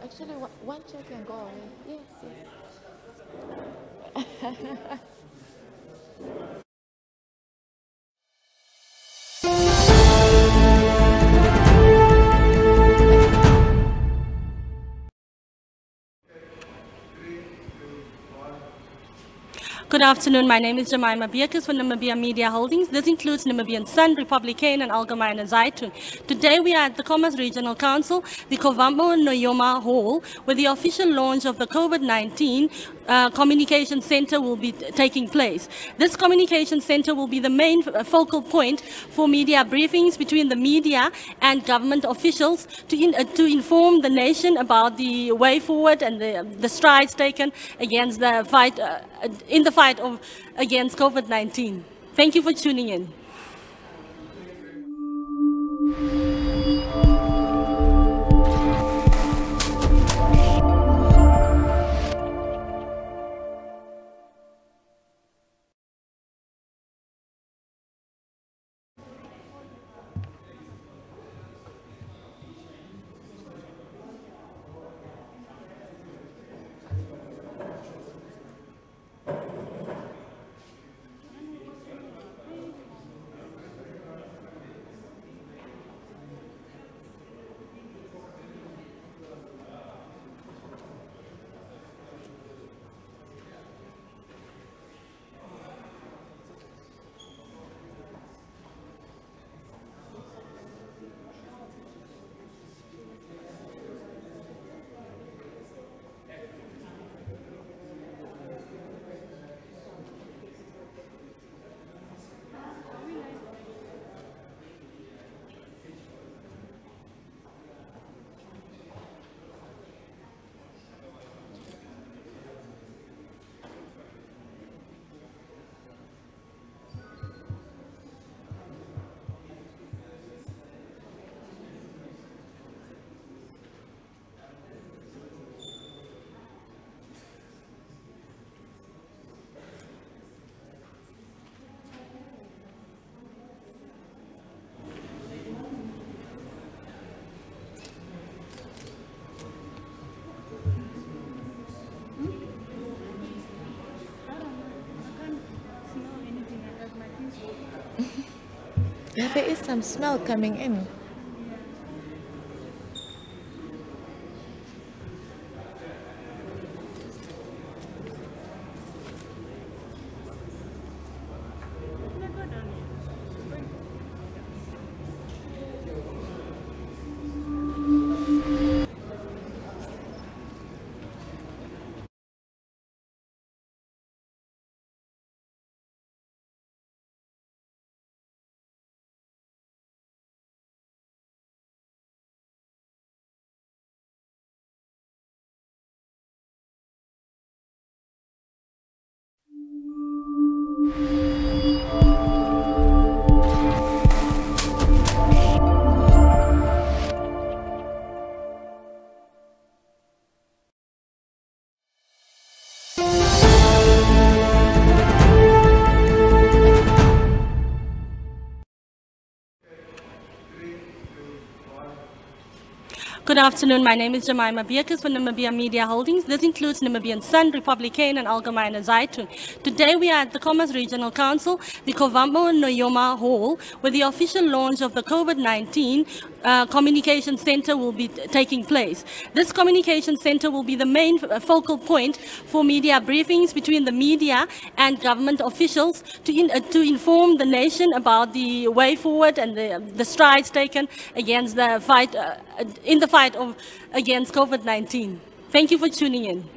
Actually, one chair can go away. Yes, yes. Good afternoon. My name is Jemima Beatrice from Namibia Media Holdings. This includes Namibian Sun, Republican, and Algemeine Zeitung. Today we are at the Commerce Regional Council, the Kovambo Noyoma Hall, where the official launch of the COVID-19 Communication Center will be taking place. This Communication Center will be the main focal point for media briefings between the media and government officials to inform the nation about the way forward and the strides taken against the fight against COVID-19. Thank you for tuning in. Yeah, there is some smell coming in. Good afternoon. My name is Jemima Beatrice from Namibia Media Holdings. This includes Namibian Sun, Republican, and Algemeine Zeitung. Today we are at the Commerce Regional Council, the Kovambo Noyoma Hall, where the official launch of the COVID-19 Communication Center will be taking place. This Communication Center will be the main focal point for media briefings between the media and government officials to inform the nation about the way forward and the strides taken against the fight against COVID-19. Thank you for tuning in.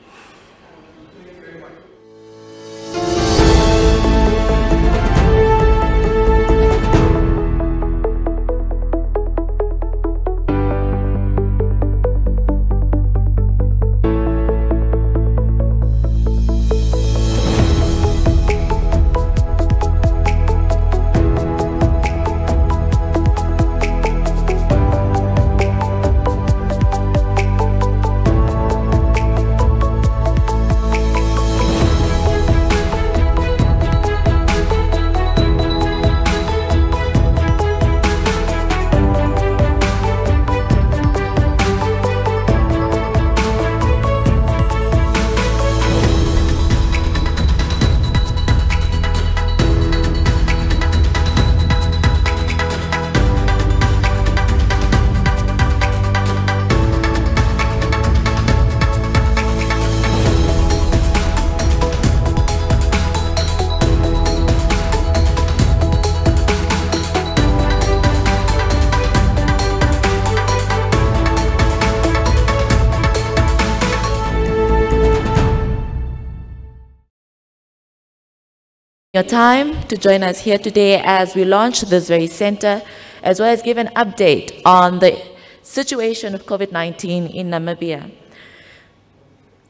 your time to join us here today as we launch this very center, as well as give an update on the situation of COVID-19 in Namibia.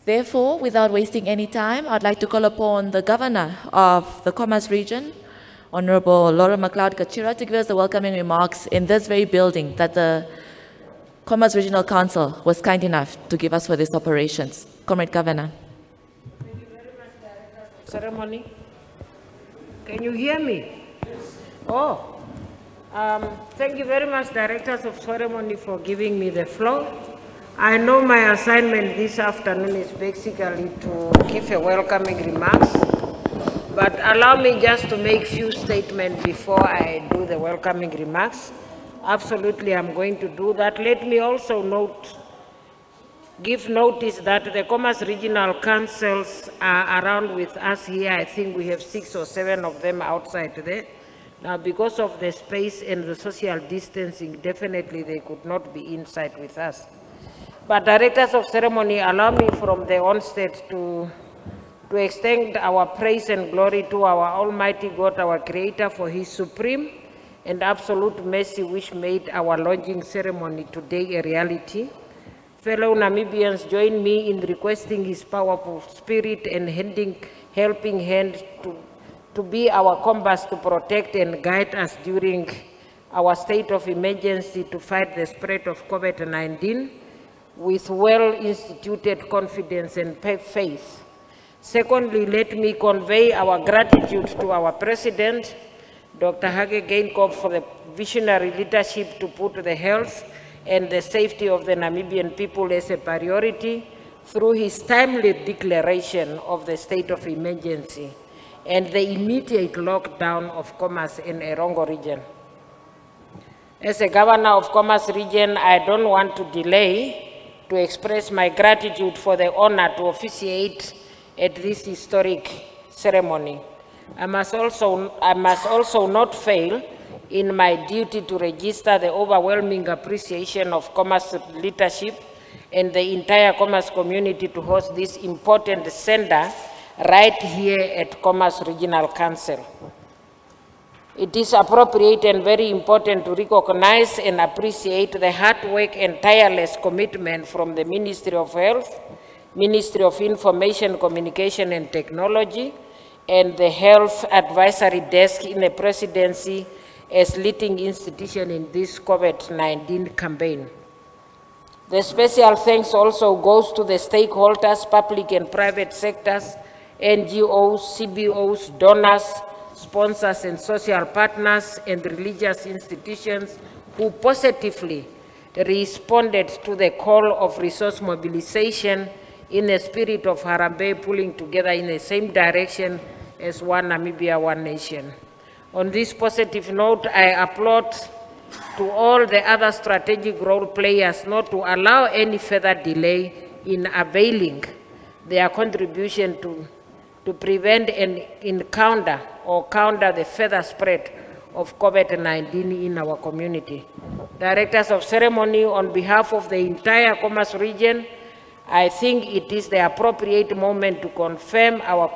Therefore, without wasting any time, I'd like to call upon the Governor of the Commerce Region, Honorable Laura McLeod Kachira, to give us the welcoming remarks in this very building that the Commerce Regional Council was kind enough to give us for these operations. Comrade Governor. Thank you very much, Director of Ceremony. Can you hear me? Yes. Oh, thank you very much, Directors of Ceremony, for giving me the floor. I know my assignment this afternoon is basically to give a welcoming remarks, but allow me just to make few statements before I do the welcoming remarks. Absolutely, I'm going to do that. Let me also give notice that the Commerce Regional Councils are around with us here. I think we have 6 or 7 of them outside there. Now, because of the space and the social distancing, definitely they could not be inside with us. But Directors of Ceremony, allow me from the onset to extend our praise and glory to our Almighty God, our Creator, for His supreme and absolute mercy which made our launching ceremony today a reality. Fellow Namibians, join me in requesting His powerful spirit and helping hand to be our compass to protect and guide us during our state of emergency to fight the spread of COVID-19 with well-instituted confidence and faith. Secondly, let me convey our gratitude to our President, Dr. Hage Geingob, for the visionary leadership to put the health and the safety of the Namibian people as a priority through his timely declaration of the state of emergency and the immediate lockdown of Commerce in Erongo region. As a governor of Commerce region, I don't want to delay to express my gratitude for the honor to officiate at this historic ceremony. I must also not fail in my duty to register the overwhelming appreciation of Commerce leadership and the entire Commerce community to host this important center right here at Commerce Regional Council. It is appropriate and very important to recognize and appreciate the hard work and tireless commitment from the Ministry of Health, Ministry of Information, Communication and Technology, and the Health Advisory Desk in the Presidency as leading institution in this COVID-19 campaign. The special thanks also goes to the stakeholders, public and private sectors, NGOs, CBOs, donors, sponsors and social partners, and religious institutions who positively responded to the call of resource mobilization in a spirit of Harambee, pulling together in the same direction as one Namibia, one nation. On this positive note, I applaud to all the other strategic role players not to allow any further delay in availing their contribution to prevent and counter the further spread of COVID-19 in our community. Directors of Ceremony, on behalf of the entire Commerce region, I think it is the appropriate moment to confirm our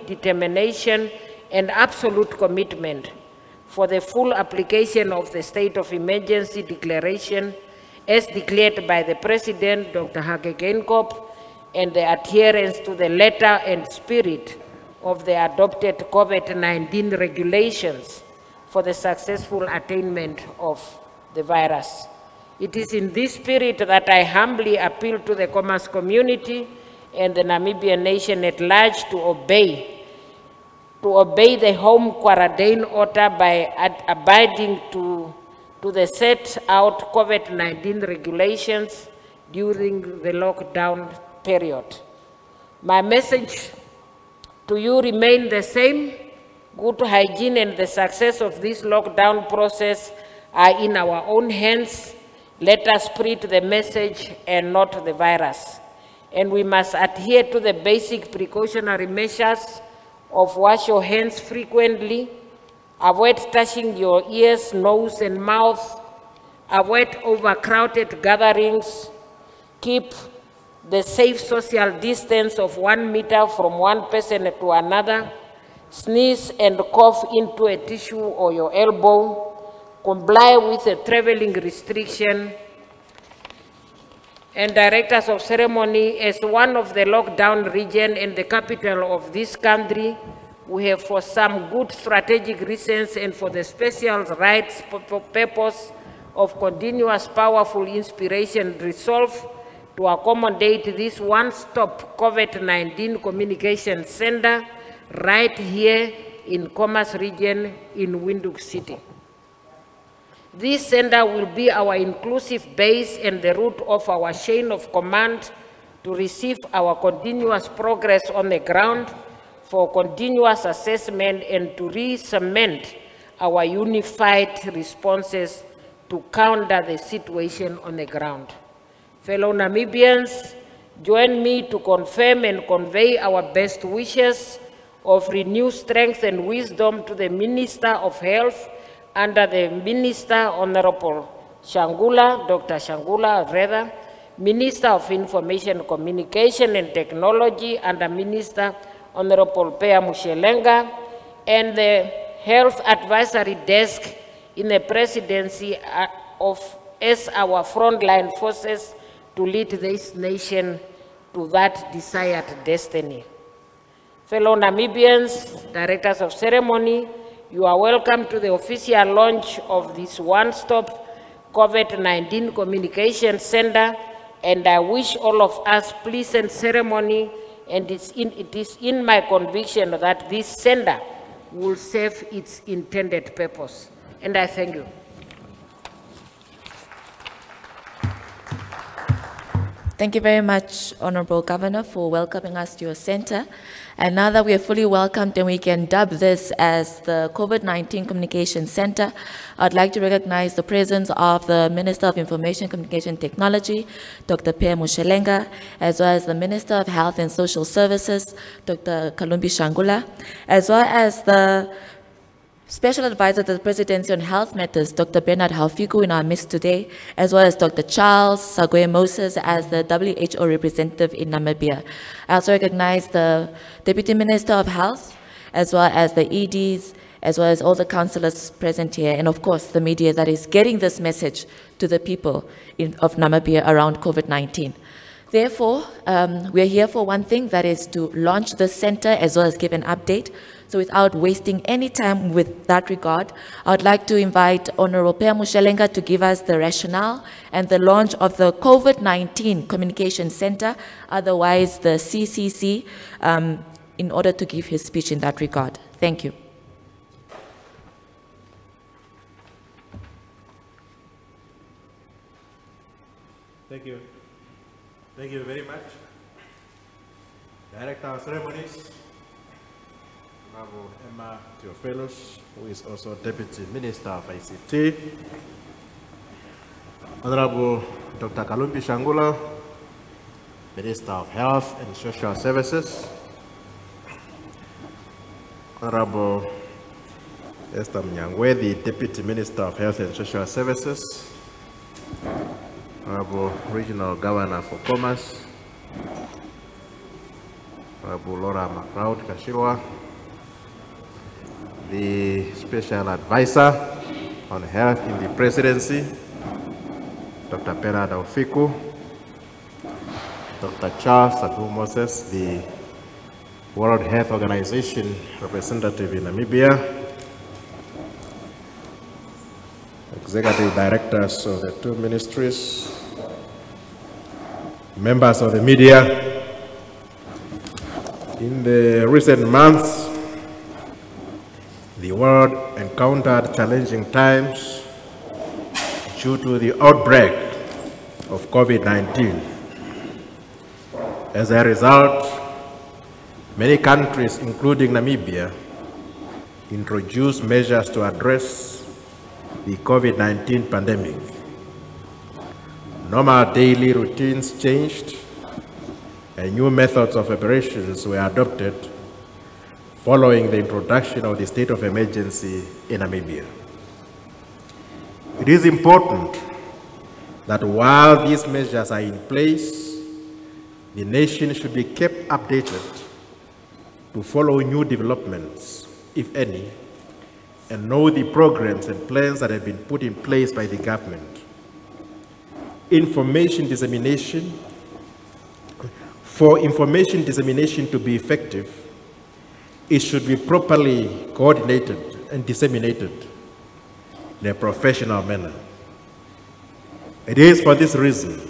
determination and absolute commitment for the full application of the state of emergency declaration as declared by the President, Dr. Hage Geingob, and the adherence to the letter and spirit of the adopted COVID-19 regulations for the successful attainment of the virus. It is in this spirit that I humbly appeal to the Commerce community and the Namibian nation at large to obey the home quarantine order by abiding to the set out COVID-19 regulations during the lockdown period. My message to you remain the same. Good hygiene and the success of this lockdown process are in our own hands. Let us spread the message and not the virus. And we must adhere to the basic precautionary measures of wash your hands frequently, avoid touching your ears, nose, and mouth, avoid overcrowded gatherings, keep the safe social distance of 1 meter from one person to another, sneeze and cough into a tissue or your elbow, comply with a traveling restriction, and directors of ceremony, as one of the lockdown region and the capital of this country, we have, for some good strategic reasons and for the special rights purpose of continuous powerful inspiration, resolve to accommodate this one-stop COVID-19 communication center right here in Commerce Region in Windhoek City. This center will be our inclusive base and the root of our chain of command to receive our continuous progress on the ground, for continuous assessment, and to re-cement our unified responses to counter the situation on the ground. Fellow Namibians, join me to confirm and convey our best wishes of renewed strength and wisdom to the Minister of Health under the Minister Honorable Shangula, Dr. Shangula Reda, Minister of Information, Communication and Technology under Minister Honorable Pea Mushelenga, and the Health Advisory Desk in the Presidency as our frontline forces to lead this nation to that desired destiny. Fellow Namibians, directors of ceremony, you are welcome to the official launch of this one-stop COVID-19 communication center, and I wish all of us pleasant ceremony, and it is in my conviction that this center will serve its intended purpose. And I thank you. Thank you very much, Honorable Governor, for welcoming us to your center. And now that we are fully welcomed and we can dub this as the COVID-19 Communication Center, I'd like to recognize the presence of the Minister of Information, Communication Technology, Dr. Pea Mushelenga, as well as the Minister of Health and Social Services, Dr. Kalumbi Shangula, as well as the Special Advisor to the Presidency on Health Matters, Dr. Bernard Haufiku, in our midst today, as well as Dr. Charles Sagwe Moses as the WHO representative in Namibia. I also recognize the Deputy Minister of Health, as well as the EDs, as well as all the councillors present here, and of course the media that is getting this message to the people of Namibia around COVID-19. Therefore, we are here for one thing, that is to launch the center as well as give an update. So without wasting any time with that regard, I would like to invite Honorable Pea Mushelenga to give us the rationale and the launch of the COVID-19 Communication Center, otherwise the CCC, in order to give his speech in that regard. Thank you. Thank you. Thank you very much. Director of Ceremonies, Honorable Emma Theophilus, who is also Deputy Minister of ICT, Honorable Dr. Kalumbi Shangula, Minister of Health and Social Services, Honorable Esther Mnyangwe, the Deputy Minister of Health and Social Services, Honorable Regional Governor for Commerce, Honorable Laura McLeod-Kashirwa, the Special Advisor on Health in the Presidency, Dr. Bernard Haufiku, Dr. Charles Sagwe Moses, the World Health Organization representative in Namibia, Executive Directors of the two ministries, members of the media. In the recent months, the world encountered challenging times due to the outbreak of COVID-19. As a result, many countries, including Namibia, introduced measures to address the COVID-19 pandemic. Normal daily routines changed and new methods of operations were adopted following the introduction of the state of emergency in Namibia. It is important that while these measures are in place, the nation should be kept updated to follow new developments if any, and know the programs and plans that have been put in place by the government. For information dissemination to be effective, it should be properly coordinated and disseminated in a professional manner. It is for this reason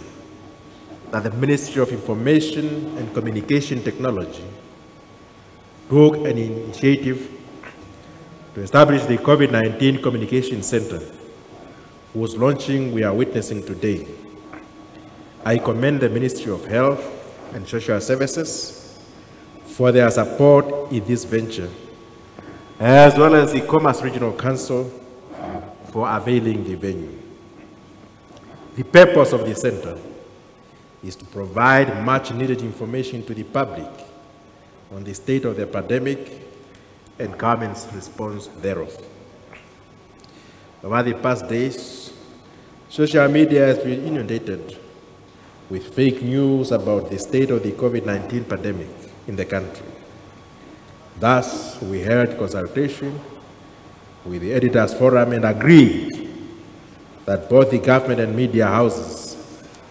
that the Ministry of Information and Communication Technology took an initiative to establish the COVID-19 Communication Center, whose launching we are witnessing today. I commend the Ministry of Health and Social Services for their support in this venture, as well as the Commerce Regional Council for availing the venue. The purpose of the center is to provide much needed information to the public on the state of the pandemic and government's response thereof. Over the past days, social media has been inundated with fake news about the state of the COVID-19 pandemic in the country. Thus, we held consultation with the Editors Forum and agreed that both the government and media houses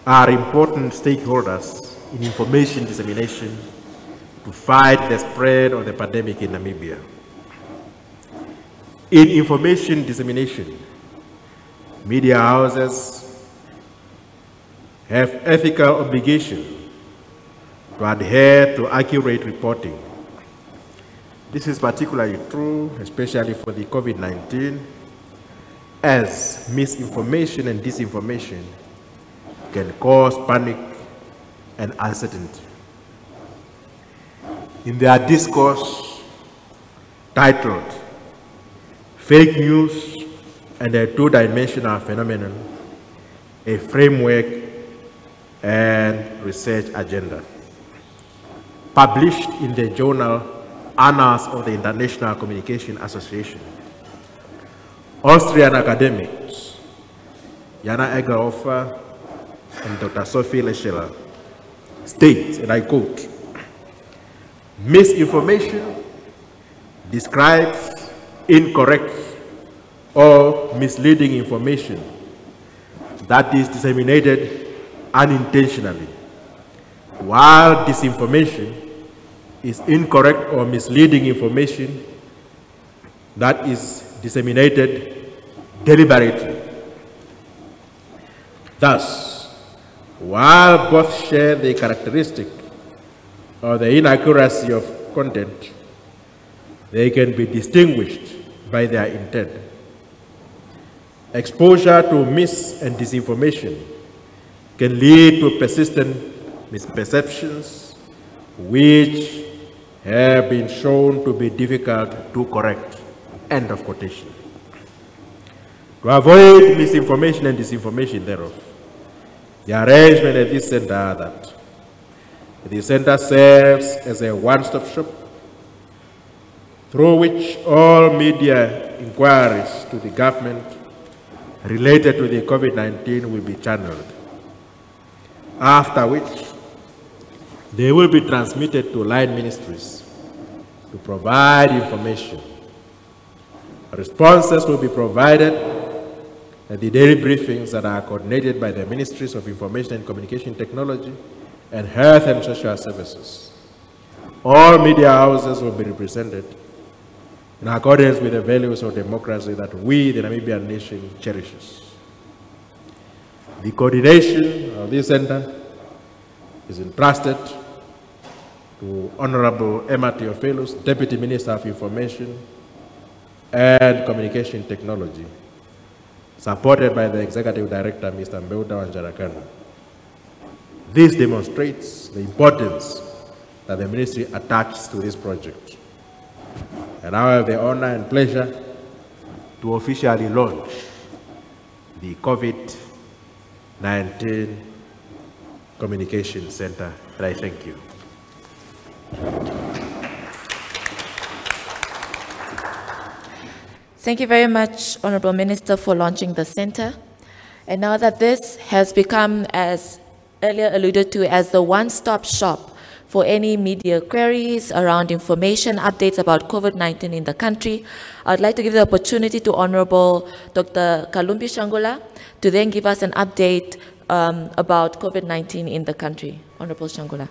are important stakeholders in information dissemination to fight the spread of the pandemic in Namibia. In information dissemination, media houses have ethical obligation to adhere to accurate reporting. This is particularly true, especially for the COVID-19, as misinformation and disinformation can cause panic and uncertainty. In their discourse titled "Fake News and a Two-Dimensional Phenomenon, a Framework and Research Agenda," published in the journal Annals of the International Communication Association, Austrian academics Jana Egerhofer and Dr. Sophie Lescheler states, and I quote, "Misinformation describes incorrect or misleading information that is disseminated unintentionally, while disinformation is incorrect or misleading information that is disseminated deliberately. Thus, while both share the characteristic of the inaccuracy of content, they can be distinguished by their intent. Exposure to mis- and disinformation can lead to persistent misperceptions, which have been shown to be difficult to correct." End of quotation. To avoid misinformation and disinformation thereof, the arrangement at this center are that the center serves as a one-stop shop through which all media inquiries to the government related to the COVID-19 will be channeled, after which they will be transmitted to line ministries to provide information. Responses will be provided at the daily briefings that are coordinated by the Ministries of Information and Communication Technology and Health and Social Services. All media houses will be represented in accordance with the values of democracy that we, the Namibian nation, cherishes. The coordination of this center is entrusted to Honorable Emma Theophilus, Deputy Minister of Information and Communication Technology, supported by the Executive Director, Mr. Mbeuda Wanjarakana. This demonstrates the importance that the ministry attaches to this project. And I have the honor and pleasure to officially launch the COVID-19 Communication Center, and I thank you. Thank you very much, Honorable Minister, for launching the center. And now that this has become, as earlier alluded to, as the one-stop shop for any media queries around information, updates about COVID-19 in the country. I'd like to give the opportunity to Honorable Dr. Kalumbi Shangula to then give us an update about COVID-19 in the country. Honorable Shangula.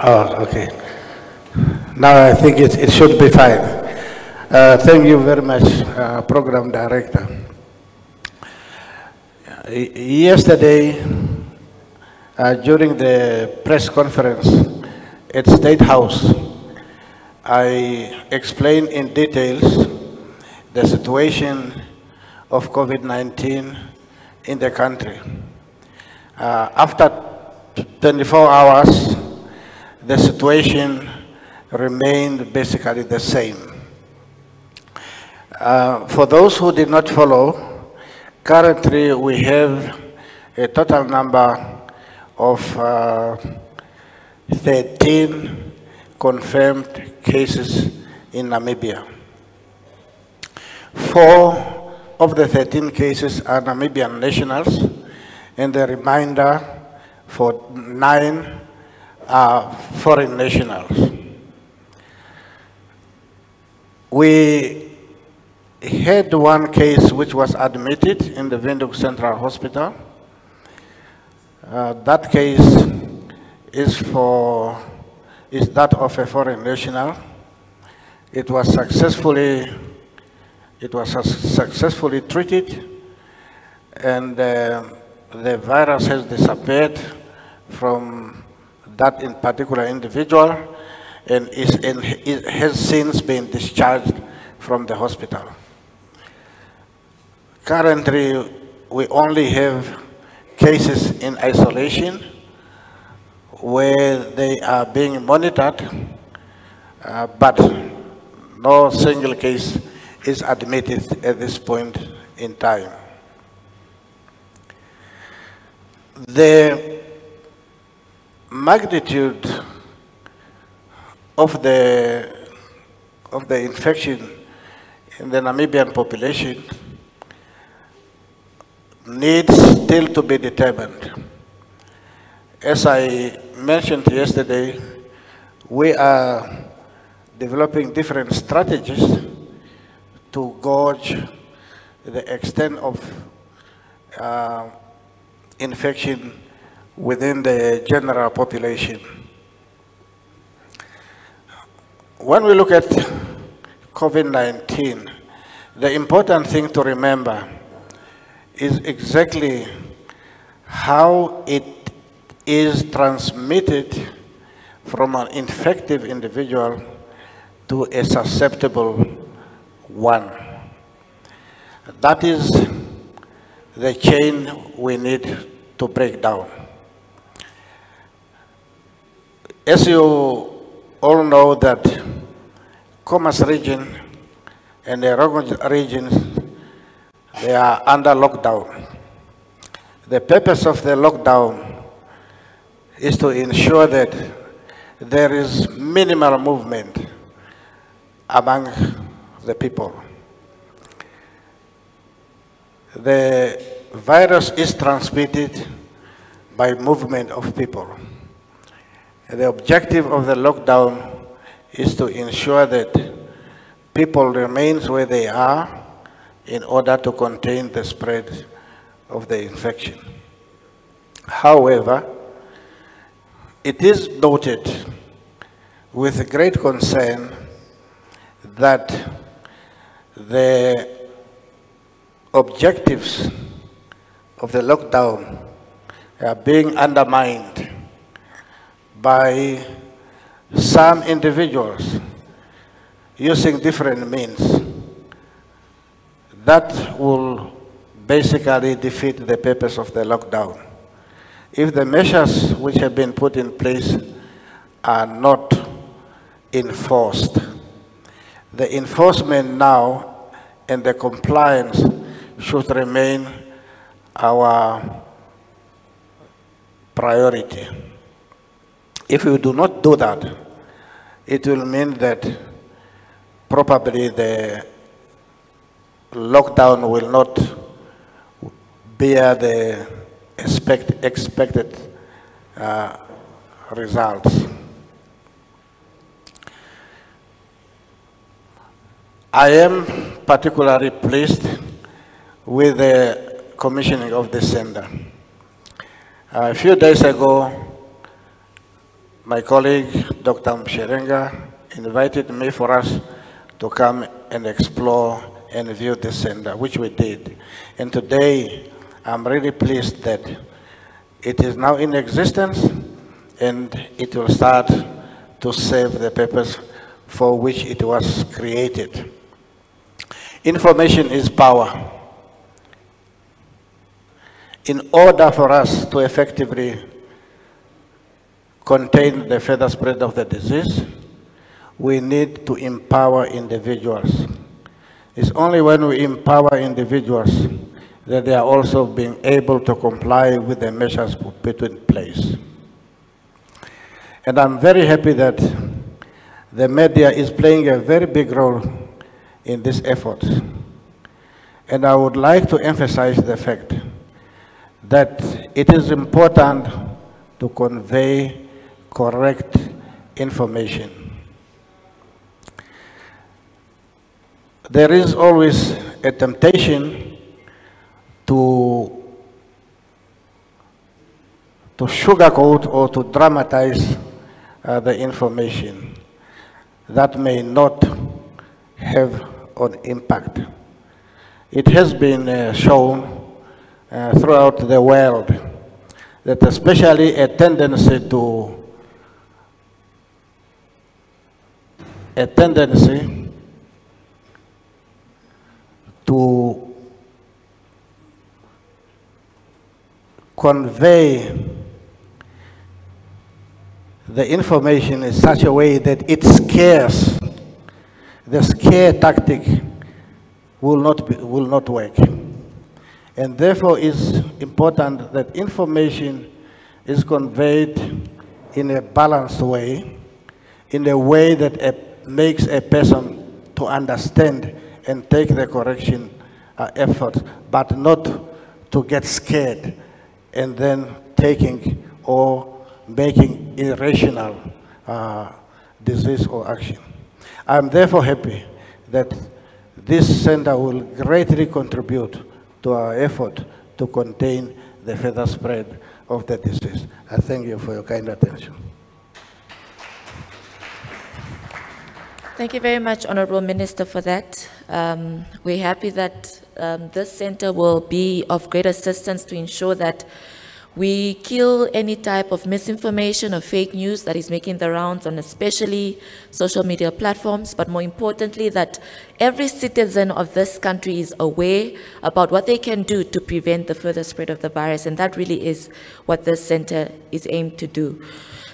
Oh, okay. Now I think it should be fine. Thank you very much, Program Director. Yesterday, during the press conference at State House, I explained in details the situation of COVID-19 in the country. After 24 hours, the situation remained basically the same. For those who did not follow, currently we have a total number of 13 confirmed cases in Namibia. 4 of the 13 cases are Namibian nationals, and the remainder for 9 are foreign nationals. We had one case which was admitted in the Windhoek Central Hospital. That case is that of a foreign national. It was successfully treated, and the virus has disappeared from that in particular individual, and it has since been discharged from the hospital. Currently, we only have cases in isolation where they are being monitored, but no single case is admitted at this point in time. The magnitude of the infection in the Namibian population needs still to be determined. As I mentioned yesterday, we are developing different strategies to gauge the extent of infection within the general population. When we look at COVID-19, the important thing to remember is exactly how it is transmitted from an infective individual to a susceptible one. That is the chain we need to break down. As you all know that Commerce region and the Rogon regions, they are under lockdown. The purpose of the lockdown is to ensure that there is minimal movement among the people. The virus is transmitted by movement of people. The objective of the lockdown is to ensure that people remain where they are in order to contain the spread of the infection. However, it is noted with great concern that the objectives of the lockdown are being undermined by some individuals using different means, that will basically defeat the purpose of the lockdown. If the measures which have been put in place are not enforced, the enforcement now and the compliance should remain our priority. If we do not do that, it will mean that probably the lockdown will not bear the expected results. I am particularly pleased with the commissioning of this center. A few days ago, my colleague, Dr. Msherenga, invited me for us to come and explore and view this center, which we did. And today, I'm really pleased that it is now in existence and it will start to serve the purpose for which it was created. Information is power. In order for us to effectively contain the further spread of the disease, we need to empower individuals. It's only when we empower individuals that they are also being able to comply with the measures put in place. And I'm very happy that the media is playing a very big role in this effort. And I would like to emphasize the fact that it is important to convey correct information. There is always a temptation to sugarcoat or to dramatize the information that may not have an impact. It has been shown throughout the world that especially a tendency to convey the information in such a way that it scares. The scare tactic will not work. And therefore it's important that information is conveyed in a balanced way, in a way that makes a person to understand and take the correction effort, but not to get scared and then taking or making irrational disease or action. I'm therefore happy that this center will greatly contribute to our effort to contain the further spread of the disease. I thank you for your kind attention. Thank you very much, Honorable Minister, for that. We're happy that this center will be of great assistance to ensure that we kill any type of misinformation or fake news that is making the rounds on especially social media platforms, but more importantly that every citizen of this country is aware about what they can do to prevent the further spread of the virus, and that really is what this center is aimed to do.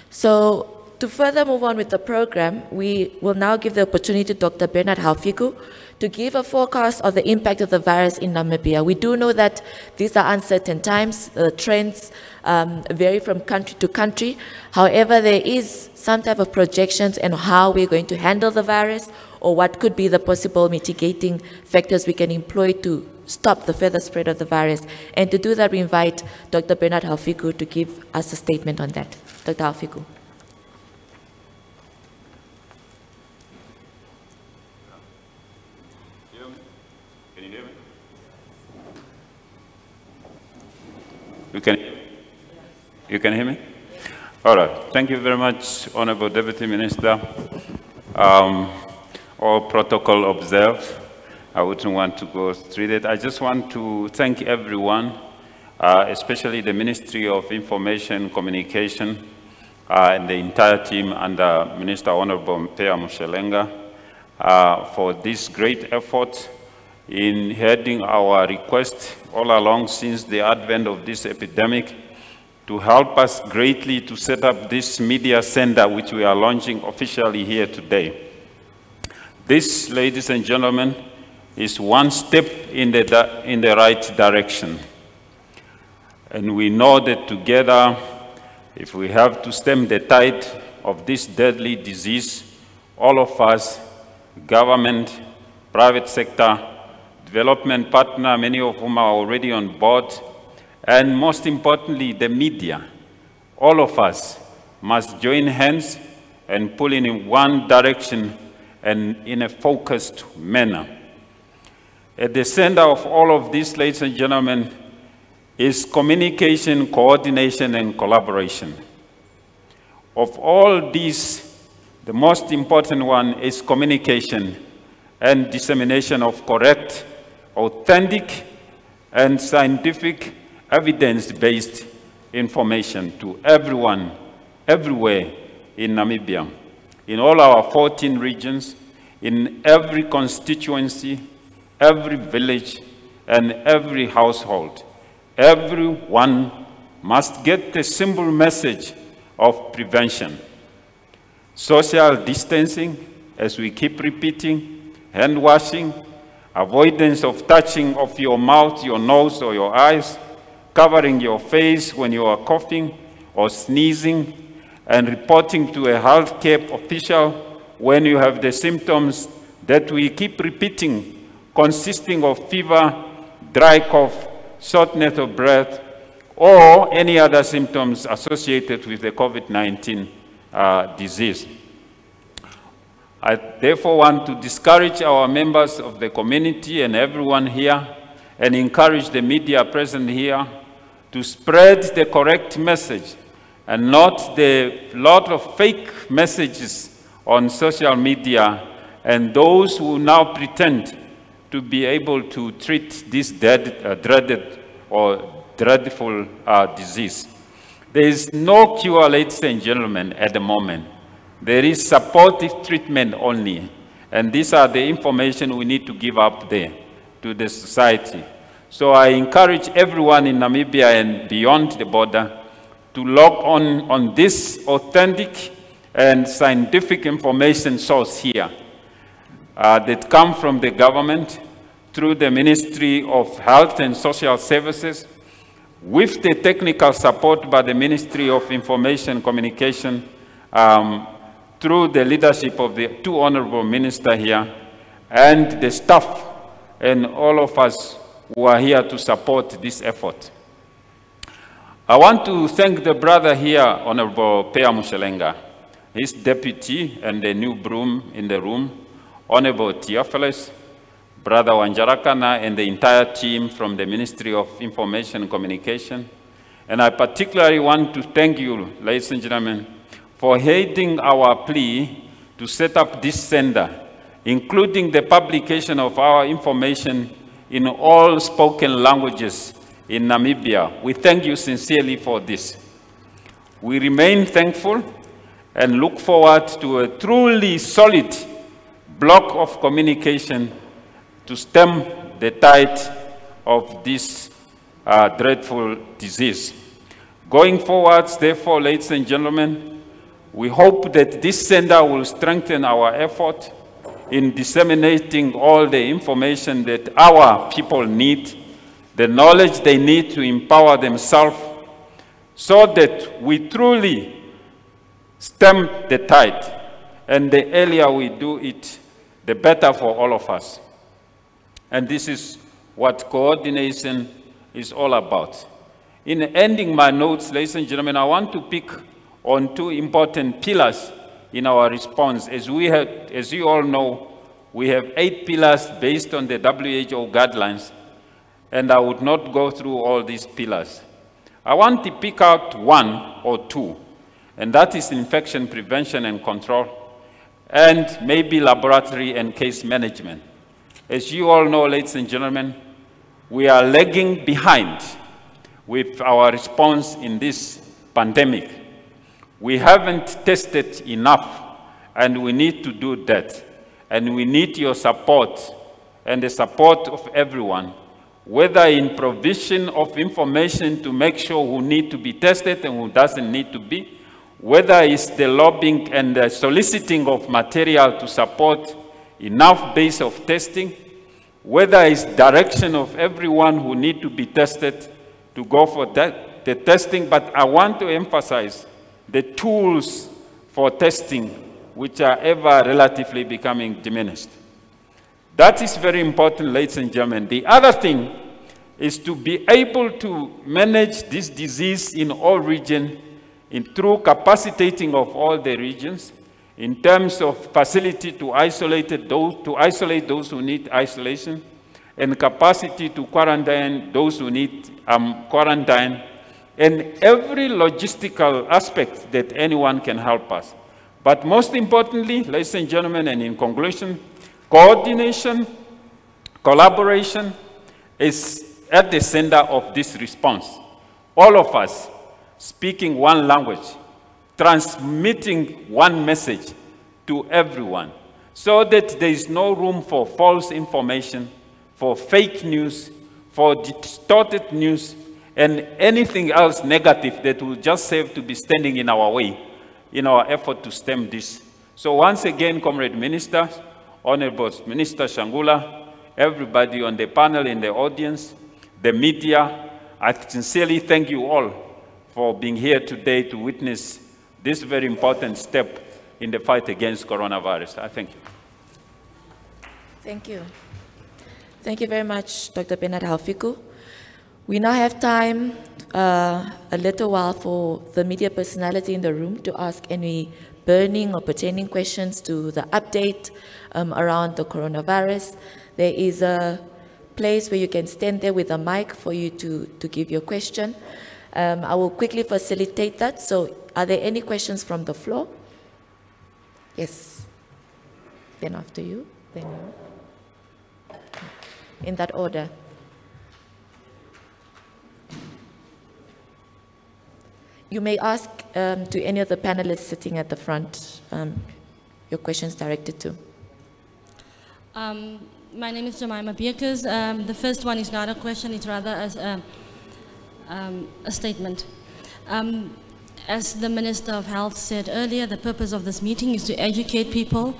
So to further move on with the program, we will now give the opportunity to Dr. Bernard Halfiku to give a forecast of the impact of the virus in Namibia. We do know that these are uncertain times. The trends vary from country to country. However, there is some type of projections on how we're going to handle the virus or what could be the possible mitigating factors we can employ to stop the further spread of the virus. And to do that, we invite Dr. Bernard Halfiku to give us a statement on that. Dr. Halfiku. You can hear me? All right. Thank you very much, Honorable Deputy Minister. All protocol observed. I wouldn't want to go through it. I just want to thank everyone especially the Ministry of Information Communication and the entire team under Minister Honorable Mpea Mushelenga for this great effort in heading our request all along since the advent of this epidemic to help us greatly to set up this media center which we are launching officially here today. This, ladies and gentlemen, is one step in the right direction. And we know that together, if we have to stem the tide of this deadly disease, all of us, government, private sector, development partner, many of whom are already on board, and most importantly, the media, all of us must join hands and pull in one direction and in a focused manner. At the center of all of this, ladies and gentlemen, is communication, coordination, and collaboration. Of all these, the most important one is communication and dissemination of correct, authentic, and scientific evidence-based information to everyone, everywhere in Namibia, in all our 14 regions, in every constituency, every village, and every household. Everyone must get the simple message of prevention. Social distancing, as we keep repeating, hand washing, avoidance of touching of your mouth, your nose, or your eyes, covering your face when you are coughing or sneezing, and reporting to a healthcare official when you have the symptoms that we keep repeating, consisting of fever, dry cough, shortness of breath, or any other symptoms associated with the COVID-19 disease. I therefore want to discourage our members of the community and everyone here and encourage the media present here to spread the correct message and not the lot of fake messages on social media and those who now pretend to be able to treat this dreaded or dreadful disease. There is no cure, ladies and gentlemen, at the moment. There is supportive treatment only. And these are the information we need to give up there to the society. So I encourage everyone in Namibia and beyond the border to log on this authentic and scientific information source here that come from the government through the Ministry of Health and Social Services with the technical support by the Ministry of Information Communication through the leadership of the two honorable ministers here and the staff and all of us who are here to support this effort. I want to thank the brother here, Honorable Mpea Mushelenga, his deputy and the new broom in the room, Honorable Theophilus, Brother Wanjarakana, and the entire team from the Ministry of Information and Communication. And I particularly want to thank you, ladies and gentlemen, for heeding our plea to set up this center, including the publication of our information in all spoken languages in Namibia. We thank you sincerely for this. We remain thankful and look forward to a truly solid block of communication to stem the tide of this dreadful disease. Going forward, therefore, ladies and gentlemen, we hope that this center will strengthen our effort in disseminating all the information that our people need, the knowledge they need to empower themselves, so that we truly stem the tide. And the earlier we do it, the better for all of us. And this is what coordination is all about. In ending my notes, ladies and gentlemen, I want to pick on two important pillars in our response. As you all know, we have 8 pillars based on the WHO guidelines, and I would not go through all these pillars. I want to pick out one or two, and that is infection prevention and control, and maybe laboratory and case management. As you all know, ladies and gentlemen, we are lagging behind with our response in this pandemic. We haven't tested enough, and we need to do that. And we need your support and the support of everyone, whether in provision of information to make sure who need to be tested and who doesn't need to be, whether it's the lobbying and the soliciting of material to support enough base of testing, whether it's direction of everyone who need to be tested to go for that, the testing. But I want to emphasize the tools for testing, which are ever relatively becoming diminished. That is very important, ladies and gentlemen. The other thing is to be able to manage this disease in all regions through capacitating of all the regions in terms of facility to isolate those who need isolation, and capacity to quarantine those who need quarantine, and every logistical aspect that anyone can help us. But most importantly, ladies and gentlemen, and in conclusion, coordination, collaboration is at the center of this response. All of us speaking one language, transmitting one message to everyone, so that there is no room for false information, for fake news, for distorted news, and anything else negative that will just serve to be standing in our way in our effort to stem this. So once again, Comrade Minister, Honorable Minister Shangula, everybody on the panel, in the audience, the media, I sincerely thank you all for being here today to witness this very important step in the fight against coronavirus. I thank you. Thank you. Thank you very much, Dr. Bernard Haufiku. We now have time, a little while, for the media personality in the room to ask any burning or pertaining questions to the update around the coronavirus. There is a place where you can stand there with a mic for you to give your question. I will quickly facilitate that. So are there any questions from the floor? Yes. Then after you. Then you. In that order. You may ask to any of the panelists sitting at the front your questions directed to. My name is Jemima Beekers. The first one is not a question, it's rather a statement. As the Minister of Health said earlier, the purpose of this meeting is to educate people.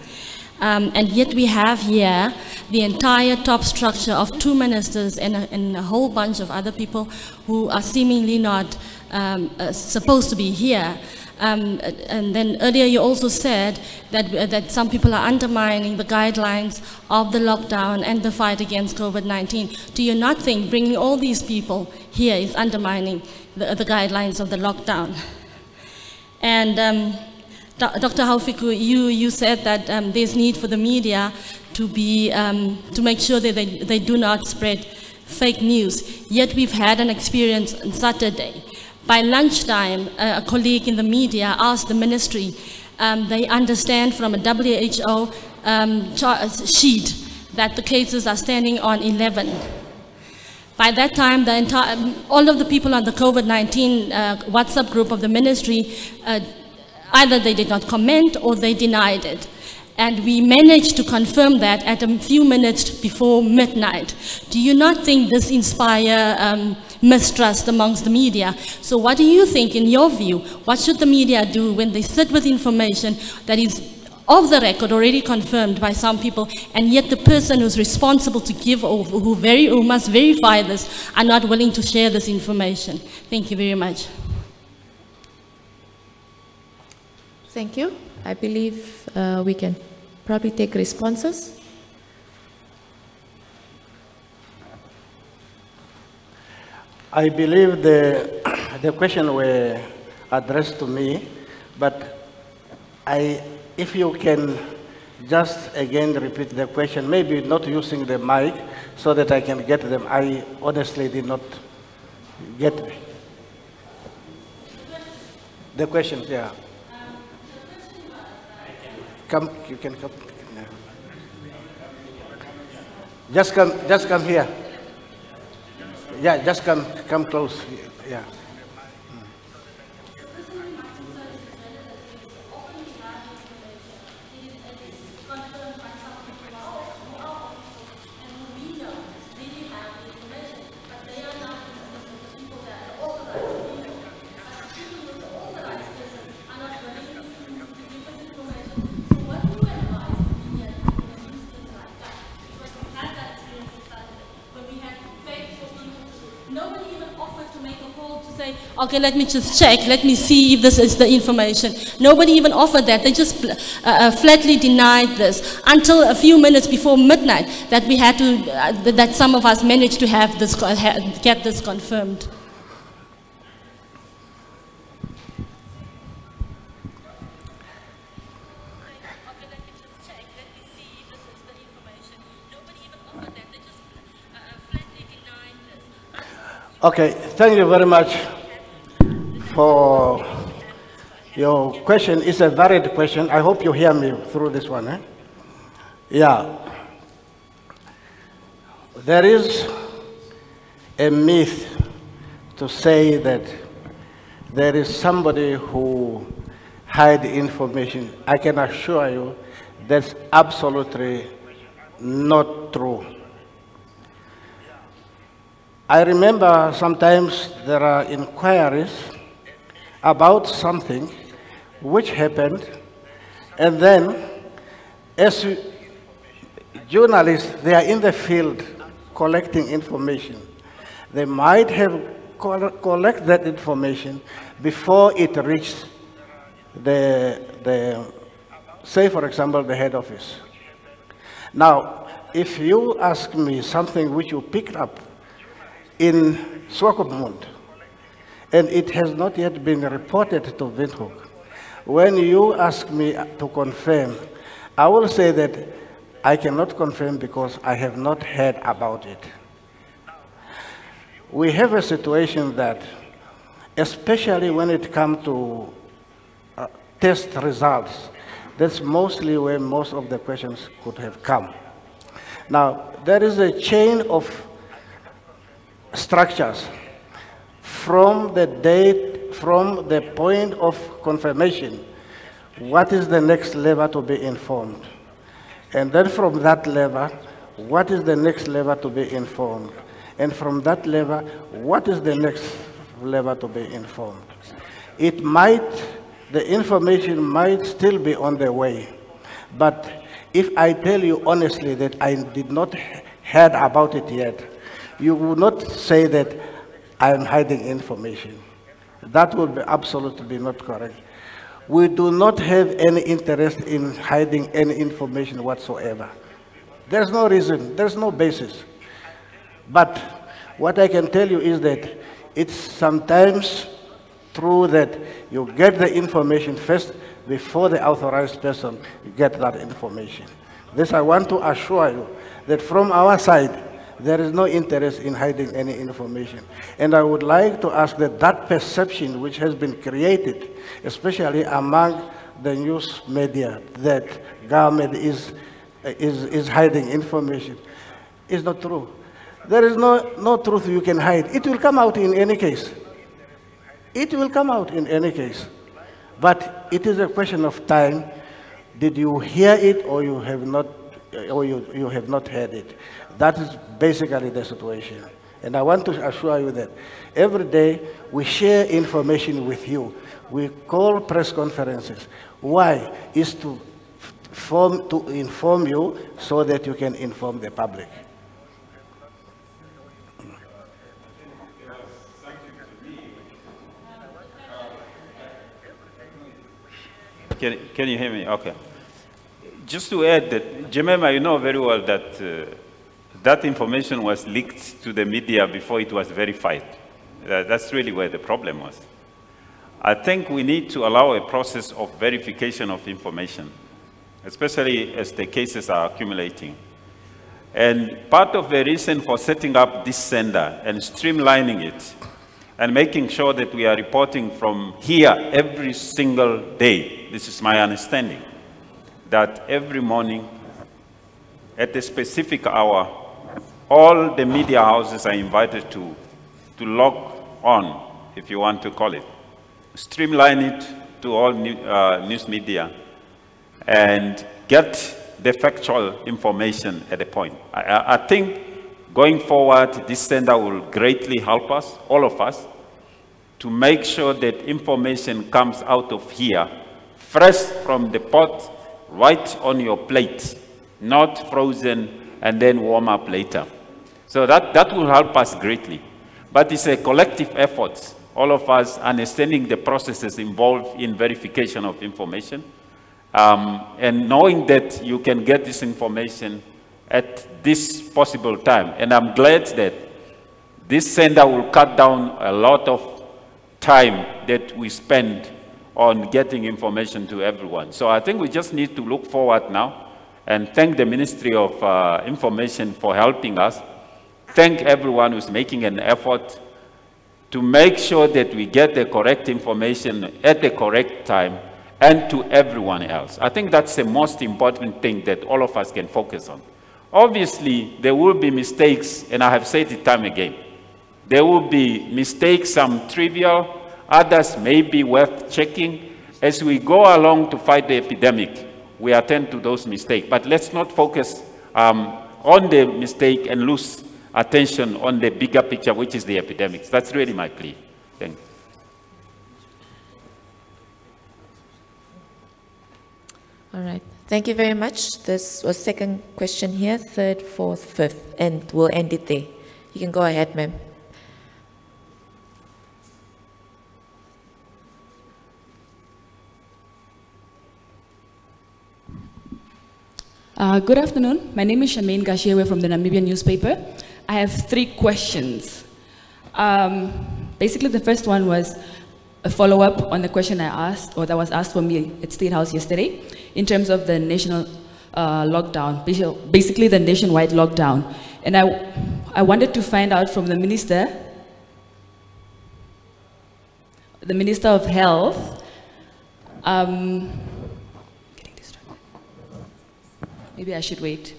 And yet we have here the entire top structure of 2 ministers and a whole bunch of other people who are seemingly not supposed to be here. And then earlier you also said that some people are undermining the guidelines of the lockdown and the fight against COVID-19. Do you not think bringing all these people here is undermining the guidelines of the lockdown? And Dr. Haufiku, you said that there's need for the media to be to make sure that they do not spread fake news. Yet we've had an experience on Saturday. By lunchtime, a colleague in the media asked the ministry, they understand from a WHO sheet that the cases are standing on 11. By that time, all of the people on the COVID-19 WhatsApp group of the ministry, either they did not comment or they denied it. And we managed to confirm that at a few minutes before midnight. Do you not think this inspires mistrust amongst the media? So what do you think, in your view, what should the media do when they sit with information that is off the record, already confirmed by some people, and yet the person who's responsible to give or who must verify this are not willing to share this information? Thank you very much. Thank you. I believe we can probably take responses. I believe the question were addressed to me, but if you can just again repeat the question, maybe not using the mic so that I can get them. I honestly did not get the question, yeah. Come, you can come. Just come here. Yeah, just come close. Yeah. Okay, let me just check. Let me see if this is the information. Nobody even offered that. They just flatly denied this until a few minutes before midnight that we had to, that some of us managed to have this, get this confirmed. Okay, thank you very much for your question. It's a varied question. I hope you hear me through this one. Eh? Yeah. There is a myth to say that there is somebody who hides information. I can assure you that's absolutely not true. I remember sometimes there are inquiries about something which happened, and then as journalists, they are in the field collecting information. They might have collected that information before it reached say for example, the head office. Now, if you ask me something which you picked up in Swakopmund, and it has not yet been reported to Windhoek, when you ask me to confirm, I will say that I cannot confirm because I have not heard about it. We have a situation that, especially when it comes to test results, that's mostly where most of the questions could have come. Now, there is a chain of structures from the date, from the point of confirmation, what is the next level to be informed? And then from that level, what is the next level to be informed? And from that level, what is the next level to be informed? It might, the information might still be on the way, but if I tell you honestly that I did not heard about it yet, you would not say that I am hiding information. That would be absolutely not correct. We do not have any interest in hiding any information whatsoever. There's no reason, there's no basis. But what I can tell you is that it's sometimes true that you get the information first before the authorized person get that information. This I want to assure you that from our side, there is no interest in hiding any information. And I would like to ask that that perception which has been created, especially among the news media, that government is hiding information, is not true. There is no truth you can hide. It will come out in any case. It will come out in any case. But it is a question of time. Did you hear it or you have not, or you have not heard it? That is basically the situation. And I want to assure you that every day we share information with you. We call press conferences. Why? Is to inform you so that you can inform the public. Can you hear me? Okay. Just to add that, Jemima, you know very well that that information was leaked to the media before it was verified. That's really where the problem was. I think we need to allow a process of verification of information, especially as the cases are accumulating. And part of the reason for setting up this center and streamlining it and making sure that we are reporting from here every single day, this is my understanding, that every morning at a specific hour, all the media houses are invited to log on if you want to call it. Streamline it to all news media and get the factual information at a point. I think going forward, this center will greatly help us, all of us, to make sure that information comes out of here, fresh from the pot, right on your plate, not frozen and then warm up later. So that will help us greatly. But it's a collective effort, all of us understanding the processes involved in verification of information, and knowing that you can get this information at this possible time. And I'm glad that this center will cut down a lot of time that we spend on getting information to everyone. So I think we just need to look forward now and thank the Ministry of Information for helping us. Thank everyone who's making an effort to make sure that we get the correct information at the correct time and to everyone else. I think that's the most important thing that all of us can focus on. Obviously, there will be mistakes, and I have said it time again. There will be mistakes, some trivial, others may be worth checking. As we go along to fight the epidemic, we attend to those mistakes. But let's not focus on the mistake and lose attention on the bigger picture, which is the epidemics. That's really my plea. Thank you. All right. Thank you very much. This was second question here, third, fourth, fifth, and we'll end it there. You can go ahead, ma'am. Good afternoon. My name is Shamaine Gashewe from the Namibian newspaper. I have 3 questions. Basically, the first one was a follow-up on the question I asked, or that was asked for me at State House yesterday, in terms of the national lockdown, basically the nationwide lockdown. And I wanted to find out from the Minister of Health, maybe I should wait.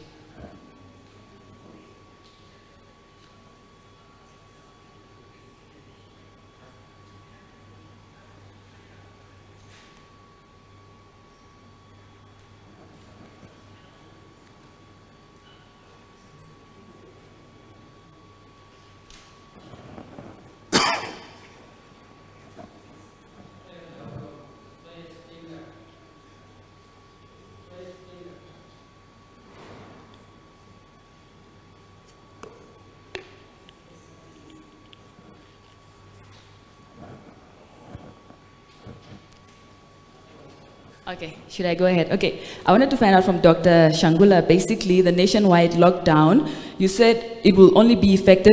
Okay, should I go ahead? Okay, I wanted to find out from Dr. Shangula, basically the nationwide lockdown, you said it will only be effected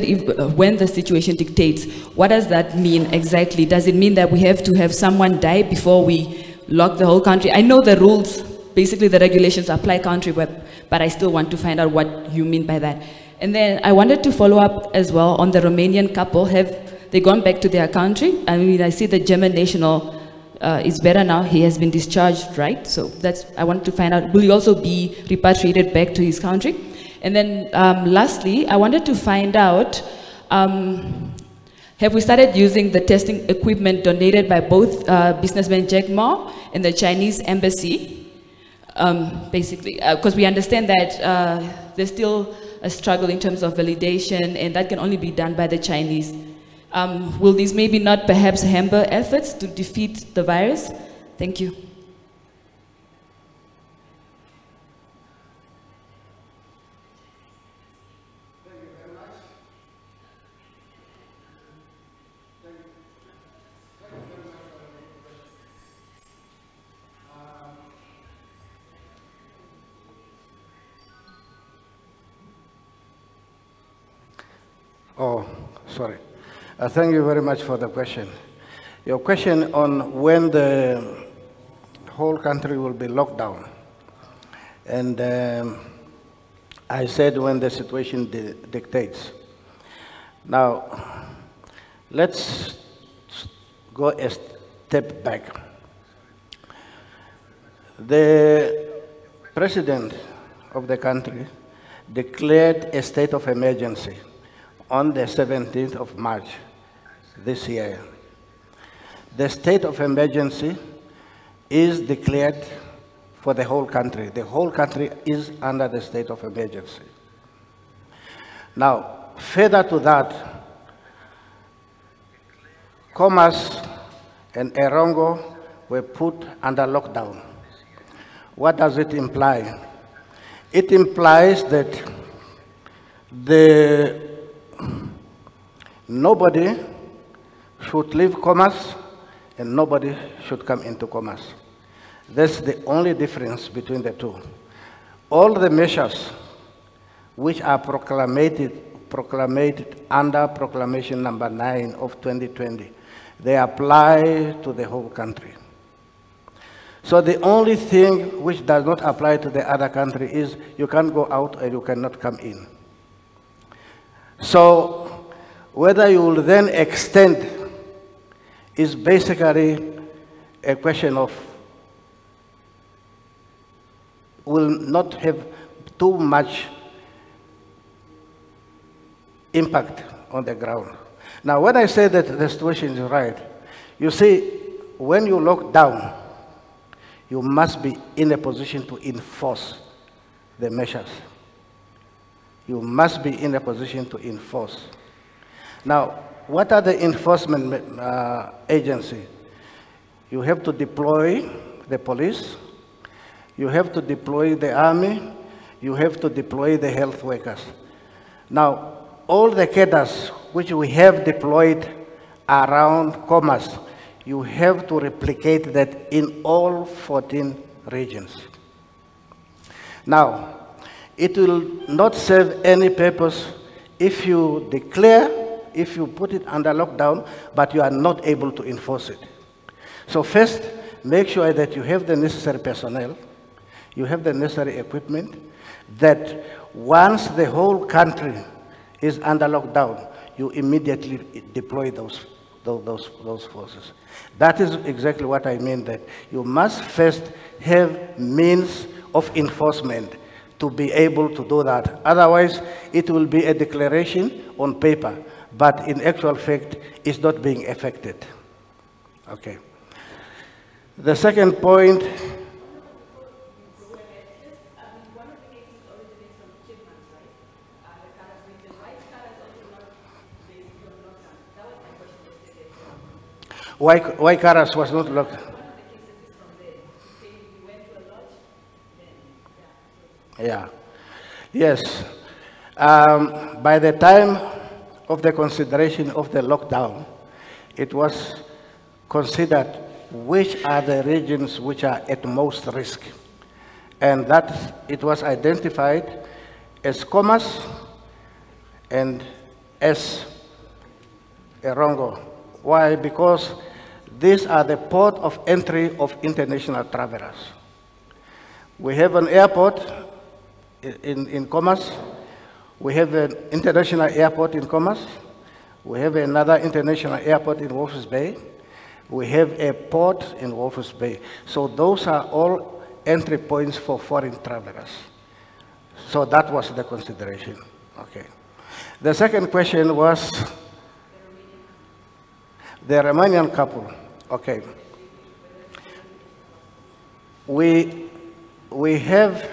when the situation dictates. What does that mean exactly? Does it mean that we have to have someone die before we lock the whole country? I know the rules, basically the regulations apply countrywide, but I still want to find out what you mean by that. And then I wanted to follow up as well on the Romanian couple. Have they gone back to their country? I mean, I see the German national is better now. He has been discharged, right? So that's, I wanted to find out, will he also be repatriated back to his country? And then lastly, I wanted to find out, have we started using the testing equipment donated by both businessman Jack Ma and the Chinese embassy? Basically, because we understand that there's still a struggle in terms of validation, and that can only be done by the Chinese. Will these maybe not perhaps hamper efforts to defeat the virus? Thank you. Oh, sorry. Thank you very much for the question. Your question on when the whole country will be locked down. And I said when the situation dictates. Now, let's go a step back. The president of the country declared a state of emergency on the 17th of March this year. the state of emergency is declared for the whole country. The whole country is under the state of emergency. Now, further to that, Commerce and Erongo were put under lockdown. What does it imply? It implies that nobody should leave Commerce and nobody should come into Commerce. That's the only difference between the two. All the measures which are proclaimed under Proclamation number 9 of 2020, they apply to the whole country. So the only thing which does not apply to the other country is you can't go out and you cannot come in. So whether you will then extend is basically a question of, will not have too much impact on the ground. Now, when I say that the situation is right, you see, when you lock down, you must be in a position to enforce the measures. You must be in a position to enforce. Now, what are the enforcement agencies? You have to deploy the police, you have to deploy the army, you have to deploy the health workers. Now, all the cadres which we have deployed around Commerce, you have to replicate that in all 14 regions. Now, it will not serve any purpose if you declare, if you put it under lockdown, but you are not able to enforce it. So first, make sure that you have the necessary personnel, you have the necessary equipment, that once the whole country is under lockdown, you immediately deploy those forces. That is exactly what I mean, that you must first have means of enforcement to be able to do that. Otherwise, it will be a declaration on paper, but in actual fact, it's not being effected. Okay. The second point, why Karas was not locked? Yeah. Yes. By the time of the consideration of the lockdown, it was considered which are the regions which are at most risk. And that it was identified as Commerce and as Erongo. Why? Because these are the port of entry of international travelers. We have an airport in Commerce. We have an international airport in Commerce. We have another international airport in Walvis Bay. We have a port in Walvis Bay. So those are all entry points for foreign travelers. So that was the consideration. Okay. The second question was the Romanian couple. Okay. We have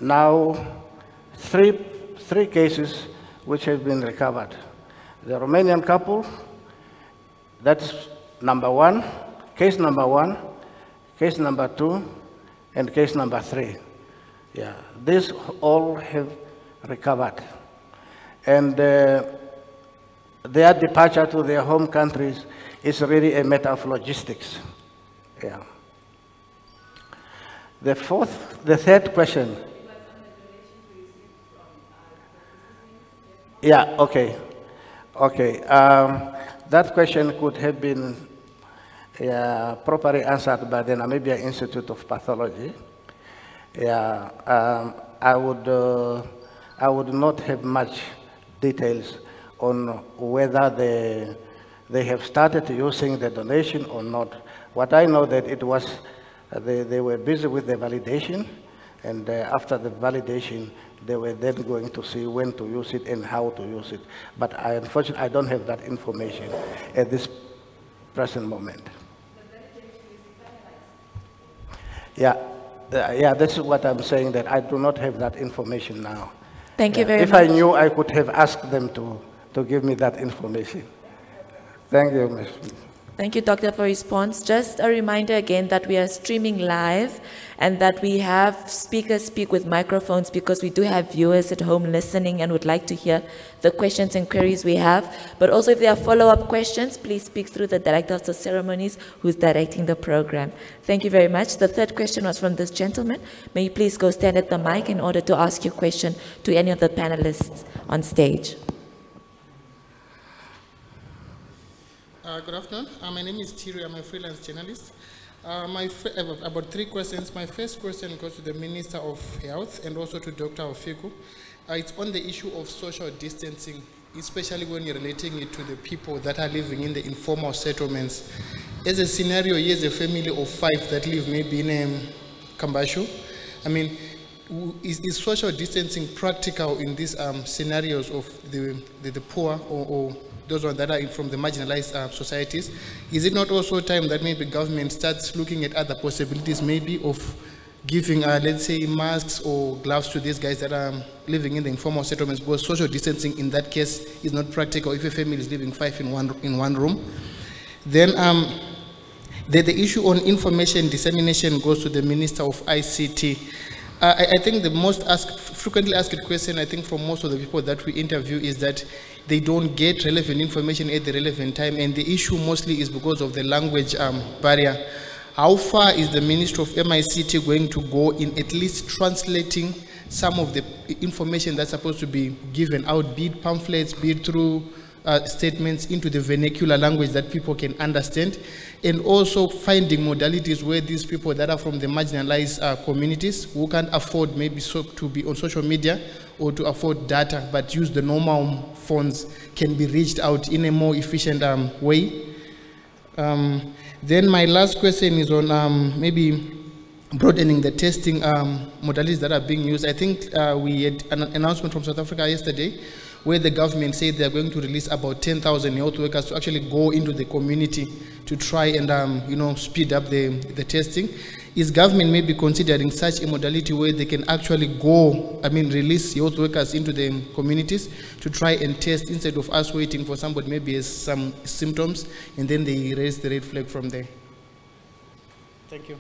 now three cases which have been recovered. The Romanian couple, that's number one, case number 2, and case number 3. Yeah, these all have recovered. And their departure to their home countries is really a matter of logistics. Yeah. The third question. Yeah, okay. Okay. That question could have been properly answered by the Namibia Institute of Pathology. Yeah, I would not have much details on whether they have started using the donation or not. What I know that it was, they were busy with the validation, and after the validation, they were then going to see when to use it and how to use it. But unfortunately, I don't have that information at this present moment. Yeah, this is what I'm saying, that I do not have that information now. Thank you very much. If I knew, I could have asked them to give me that information. Thank you, Ms. Thank you, Doctor, for response. Just a reminder again that we are streaming live and that we have speakers speak with microphones because we do have viewers at home listening and would like to hear the questions and queries we have. But also if there are follow-up questions, please speak through the Director of the Ceremonies who's directing the program. Thank you very much. The third question was from this gentleman. May you please go stand at the mic in order to ask your question to any of the panelists on stage. Good afternoon. My name is Thierry. I'm a freelance journalist. I have about 3 questions. My first question goes to the Minister of Health and also to Dr. Ofiku. It's on the issue of social distancing, especially when you're relating it to the people that are living in the informal settlements. As a scenario, here's a family of 5 that live maybe in Kambashu. I mean, is social distancing practical in these scenarios of the poor or those ones that are from the marginalized societies? Is it not also time that maybe government starts looking at other possibilities, maybe of giving, let's say, masks or gloves to these guys that are living in the informal settlements? Because social distancing in that case is not practical if a family is living 5 in one room. Then the issue on information dissemination goes to the Minister of ICT. I think the most frequently asked question, I think, from most of the people that we interview is that they don't get relevant information at the relevant time, and the issue mostly is because of the language barrier. How far is the Ministry of MICT going to go in at least translating some of the information that's supposed to be given out, be it pamphlets, be it through statements, into the vernacular language that people can understand, and also finding modalities where these people that are from the marginalized communities who can't afford maybe to be on social media or to afford data but use the normal phones can be reached out in a more efficient way. Then my last question is on maybe broadening the testing modalities that are being used. I think we had an announcement from South Africa yesterday where the government said they're going to release about 10,000 health workers to actually go into the community to try and speed up the testing. Is government maybe considering such a modality where they can actually go, release health workers into the communities to try and test instead of us waiting for somebody maybe has some symptoms and then they raise the red flag from there? Thank you.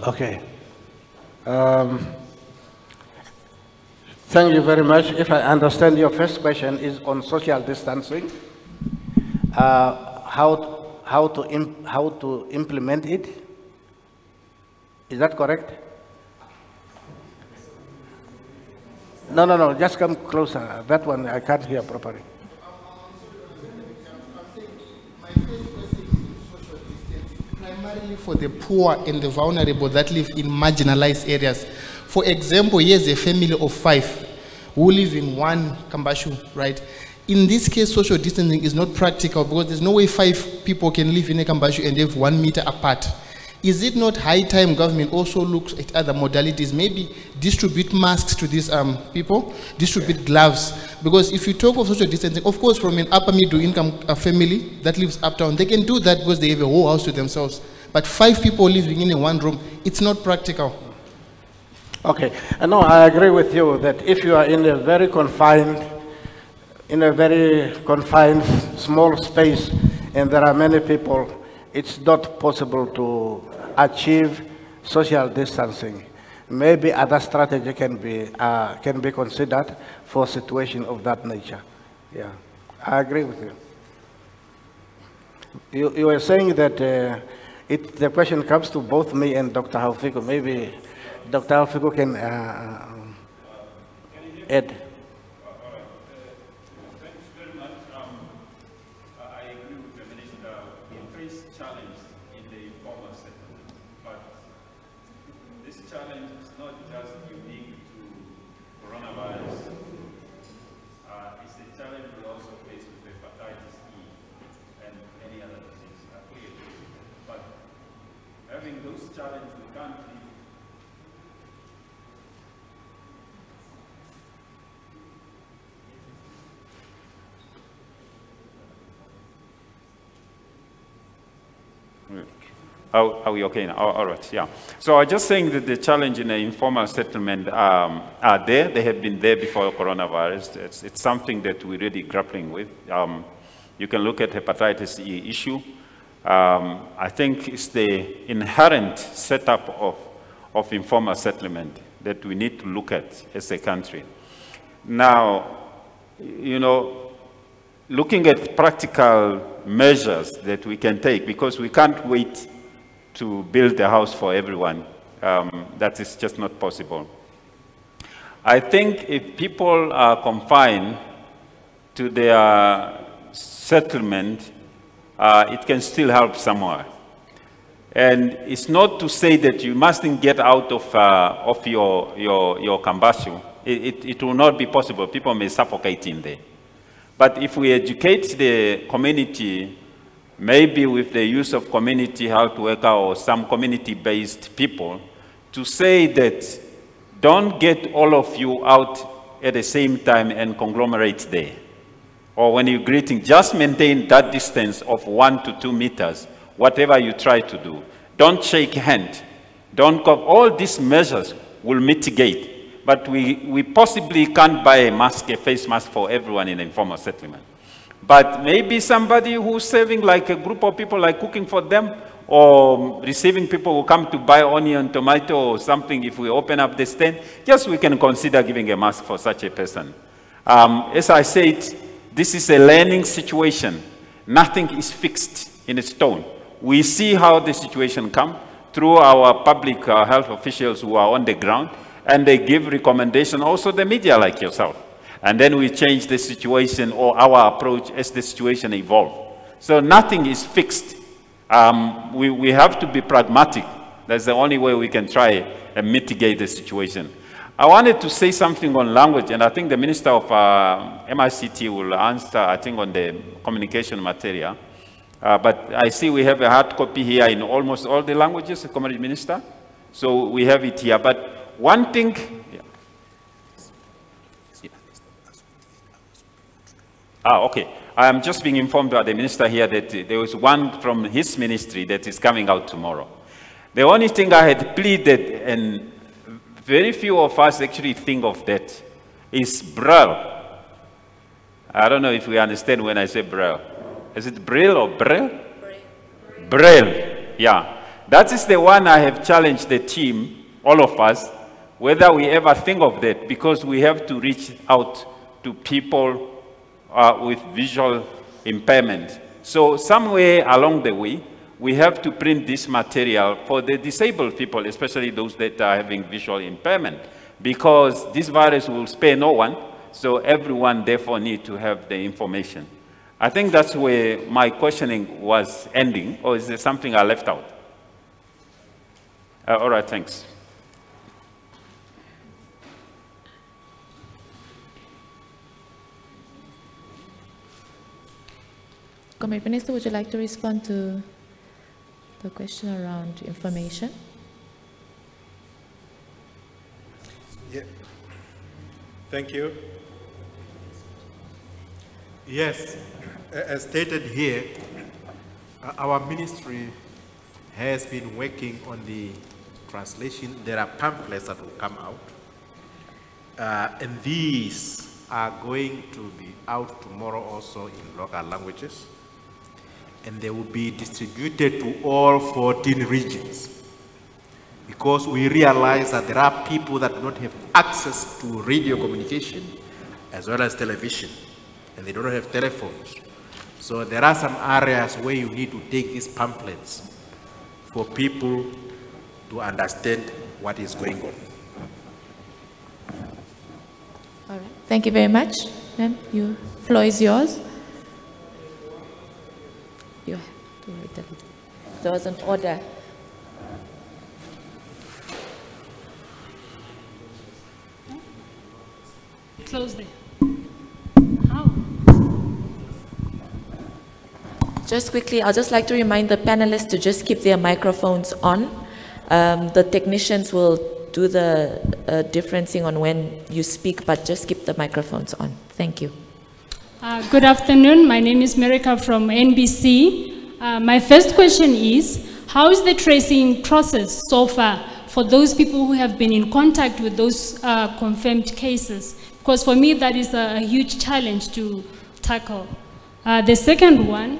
Okay. Thank you very much. If I understand, your first question is on social distancing, how to implement it. Is that correct? No, just come closer. That one I can't hear properly. Primarily for the poor and the vulnerable that live in marginalized areas. For example, here's a family of 5 who live in one Kambashu, right? In this case, social distancing is not practical because there's no way 5 people can live in a Kambashu and live 1 meter apart. Is it not high time government also looks at other modalities, maybe distribute masks to these people, distribute gloves? Because if you talk of social distancing, of course, from an upper middle income family that lives uptown, they can do that because they have a whole house to themselves. But 5 people living in one room, it's not practical. Okay, no, I agree with you that if you are in a very confined small space and there are many people, it's not possible to achieve social distancing. Maybe other strategy can be considered for a situation of that nature. Yeah, I agree with you. You were saying that the question comes to both me and Dr. Haufiko. Maybe Dr. Haufiko can add. Thanks very much. I agree with the Minister. We face challenges in the informal sector, but this challenge is not just unique to coronavirus. Are we okay now? All right, yeah. So I was just saying that the challenge in the informal settlement are there. They have been there before coronavirus. It's something that we're really grappling with. You can look at hepatitis E issue. I think it's the inherent setup of informal settlement that we need to look at as a country. Now, you know, looking at practical measures that we can take, because we can't wait to build a house for everyone. That is just not possible. I think if people are confined to their settlement, it can still help somewhere. And it's not to say that you mustn't get out of your combustion. It will not be possible. People may suffocate in there. But if we educate the community, maybe with the use of community health worker or some community-based people, to say that don't get all of you out at the same time and conglomerate there. Or when you're greeting, just maintain that distance of 1 to 2 meters, whatever you try to do. Don't shake hands. Don't come. All these measures will mitigate. But we possibly can't buy a mask, a face mask for everyone in informal settlement. But maybe somebody who's serving like a group of people, like cooking for them, or receiving people who come to buy onion, tomato, or something, if we open up the stand, yes, we can consider giving a mask for such a person. As I said, this is a learning situation. Nothing is fixed in stone. We see how the situation comes through our public health officials who are on the ground, and they give recommendations, also the media like yourself. And then we change the situation or our approach as the situation evolves. So nothing is fixed. We have to be pragmatic. That's the only way we can try and mitigate the situation. I wanted to say something on language, and I think the Minister of MICT will answer, I think, on the communication material. But I see we have a hard copy here in almost all the languages, Community Minister. So we have it here. But one thing, okay. I am just being informed by the minister here that there was one from his ministry that is coming out tomorrow. The only thing I had pleaded, and very few of us actually think of that, is Braille. I don't know if we understand when I say Braille. Is it Braille or Braille? Braille. Braille, yeah. That is the one I have challenged the team, all of us, whether we ever think of that, because we have to reach out to people with visual impairment. So somewhere along the way, we have to print this material for the disabled people, especially those that are having visual impairment, because this virus will spare no one, so everyone therefore needs to have the information. I think that's where my questioning was ending, or is there something I left out? All right, thanks. Community Minister, would you like to respond to the question around information? Yeah. Thank you. Yes, as stated here, our ministry has been working on the translation. There are pamphlets that will come out. And these are going to be out tomorrow also in local languages. And they will be distributed to all 14 regions. Because we realize that there are people that do not have access to radio communication as well as television. And they don't have telephones. So there are some areas where you need to take these pamphlets for people to understand what is going on. All right. Thank you very much. Ma'am, your floor is yours. You have to read it. There was an order. Close there. How? Just quickly, I'd just like to remind the panelists to just keep their microphones on. The technicians will do the differencing on when you speak, but just keep the microphones on. Thank you. Good afternoon. My name is Merika from NBC. My first question is, how is the tracing process so far for those people who have been in contact with those confirmed cases? Because for me, that is a huge challenge to tackle. The second one,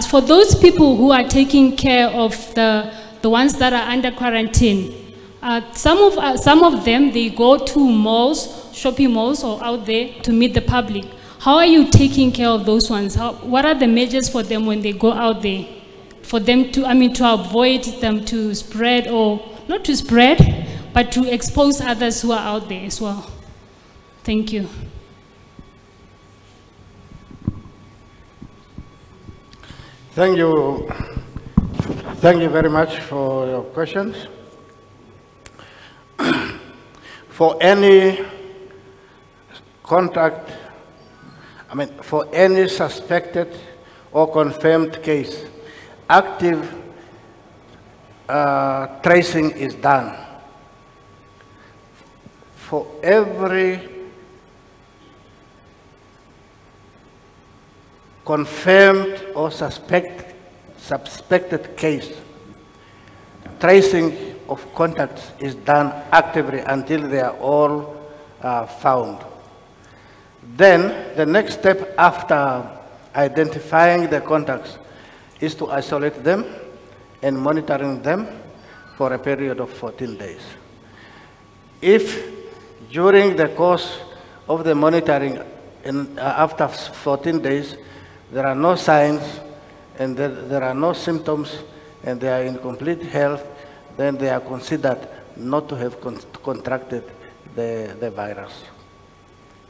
for those people who are taking care of the ones that are under quarantine, some of them, they go to malls, shopping malls, or out there to meet the public. How are you taking care of those ones? What are the measures for them when they go out there? For them to, to avoid them to spread, or not to spread, but to expose others who are out there as well. Thank you. Thank you. Thank you very much for your questions. For any contact, for any suspected or confirmed case, active tracing is done. For every confirmed or suspected case, tracing of contacts is done actively until they are all found. Then the next step after identifying the contacts is to isolate them and monitoring them for a period of 14 days. If during the course of the monitoring after 14 days there are no signs and there are no symptoms and they are in complete health, then they are considered not to have contracted the virus.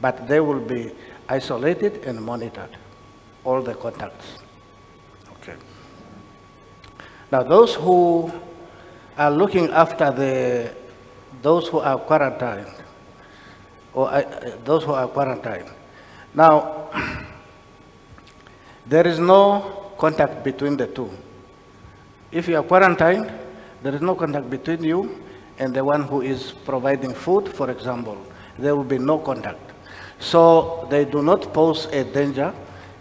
But they will be isolated and monitored, all the contacts. Okay. Now those who are looking after those who are quarantined, Now, there is no contact between the two. If you are quarantined, there is no contact between you and the one who is providing food, for example. There will be no contact. So they do not pose a danger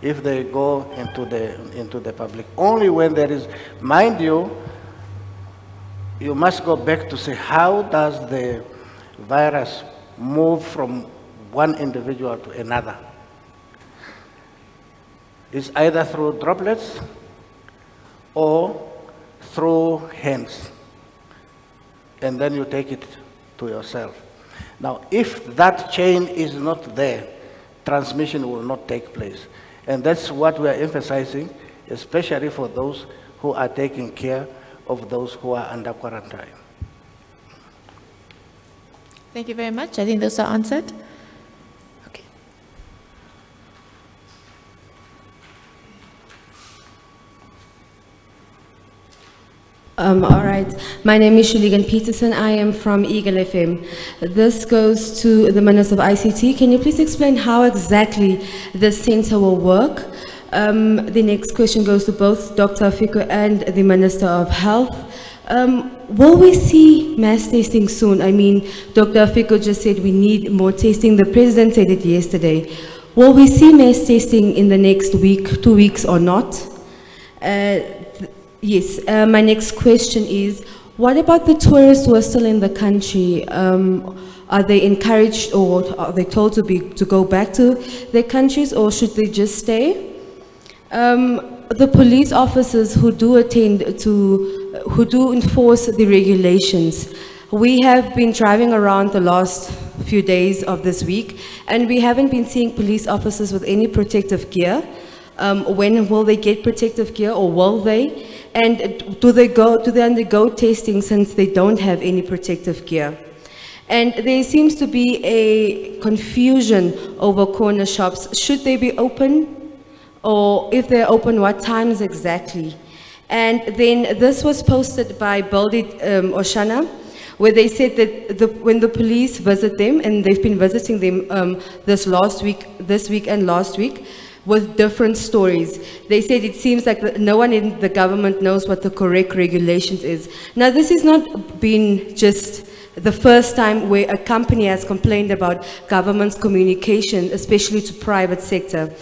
if they go into the public. Only when there is, mind you, you must go back to see how does the virus move from one individual to another. It's either through droplets or through hands, and then you take it to yourself. Now, if that chain is not there, transmission will not take place. And that's what we are emphasizing, especially for those who are taking care of those who are under quarantine. Thank you very much. I think those are answered. Okay. All right. My name is Shuligan Peterson. I am from Eagle FM. This goes to the Minister of ICT. Can you please explain how exactly the center will work? The next question goes to both Dr. Fico and the Minister of Health. Will we see mass testing soon? I mean, Dr. Fico just said we need more testing. The President said it yesterday. Will we see mass testing in the next week, 2 weeks or not? Yes, my next question is, what about the tourists who are still in the country? Are they encouraged or are they told to go back to their countries, or should they just stay? The police officers who do enforce the regulations. We have been driving around the last few days of this week, and we haven't been seeing police officers with any protective gear. When will they get protective gear, or will they? And do they undergo testing since they don't have any protective gear? And there seems to be a confusion over corner shops. Should they be open? Or if they're open, what times exactly? And then this was posted by Baldi Oshana, where they said that when the police visit them, and they've been visiting them this week and last week, with different stories. They said it seems like no one in the government knows what the correct regulations is. Now, this has not been just the first time where a company has complained about government's communication, especially to private sector.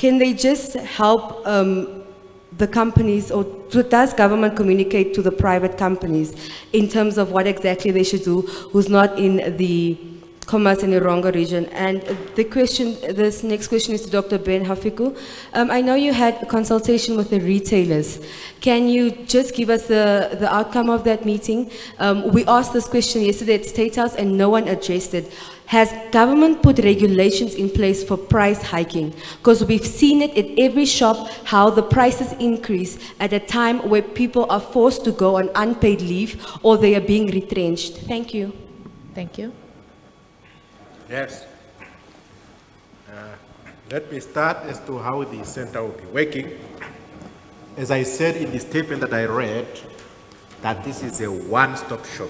can they just help the companies, or does government communicate to the private companies in terms of what exactly they should do who's not in the Commerce and Ironga region? And this next question is to Dr. Ben Hafiku. I know you had a consultation with the retailers. Can you just give us the outcome of that meeting? We asked this question yesterday at State House and no one addressed it. Has government put regulations in place for price hiking? Because we've seen it at every shop, how the prices increase at a time where people are forced to go on unpaid leave or they are being retrenched. Thank you. Thank you. Yes. Let me start as to how the center will be working. As I said in the statement that I read, that this is a one-stop shop.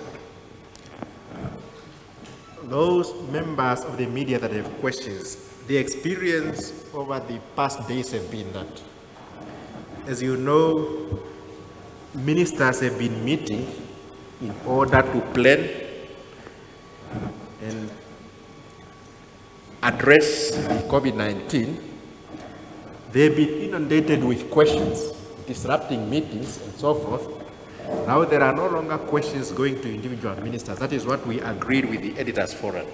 Those members of the media that have questions, the experience over the past days have been that, as you know, ministers have been meeting in order to plan and address the COVID-19. They've been inundated with questions, disrupting meetings and so forth. Now there are no longer questions going to individual ministers. That is what we agreed with the editors forum.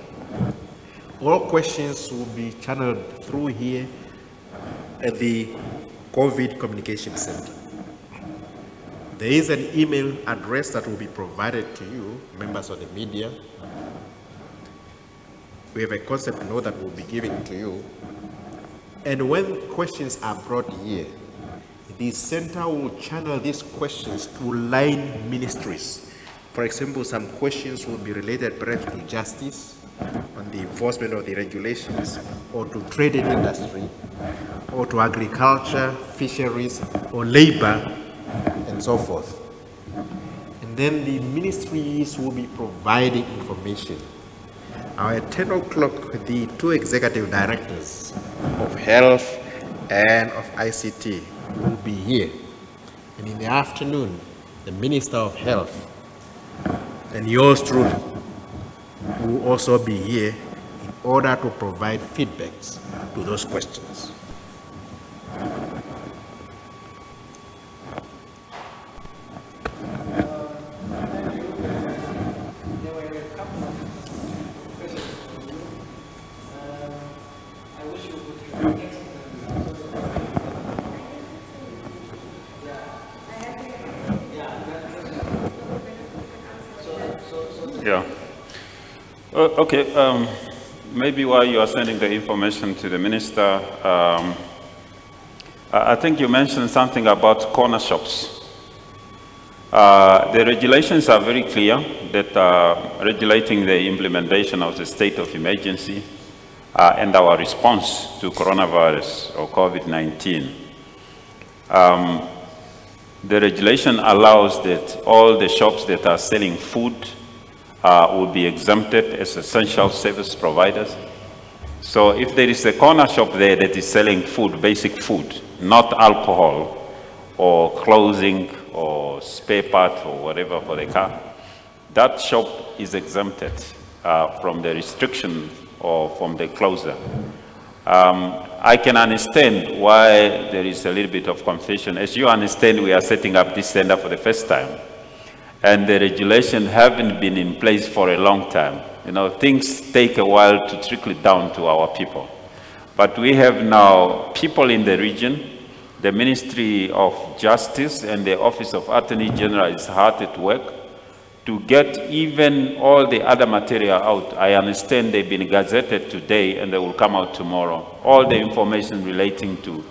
All questions will be channeled through here at the COVID Communication Center. There is an email address that will be provided to you, members of the media. We have a concept note that we'll be giving to you. And when questions are brought here, the center will channel these questions to line ministries. For example, some questions will be related perhaps to justice, on the enforcement of the regulations, or to trade and industry, or to agriculture, fisheries, or labor, and so forth. And then the ministries will be providing information. Now at 10 o'clock, the two executive directors of health and of ICT will be here. And in the afternoon, the Minister of Health and yours truly will also be here in order to provide feedbacks to those questions. Yeah. Okay. Maybe while you are sending the information to the minister, I think you mentioned something about corner shops. The regulations are very clear that regulating the implementation of the state of emergency and our response to coronavirus or COVID-19. The regulation allows that all the shops that are selling food will be exempted as essential service providers. So if there is a corner shop there that is selling food, basic food, not alcohol or clothing or spare part or whatever for the car, that shop is exempted from the restriction or from the closure. I can understand why there is a little bit of confusion. As you understand, we are setting up this center for the first time. And the regulations haven't been in place for a long time. You know, things take a while to trickle down to our people. But we have now people in the region. The Ministry of Justice and the Office of Attorney General is hard at work to get even all the other material out. I understand they've been gazetted today and they will come out tomorrow. All the information relating to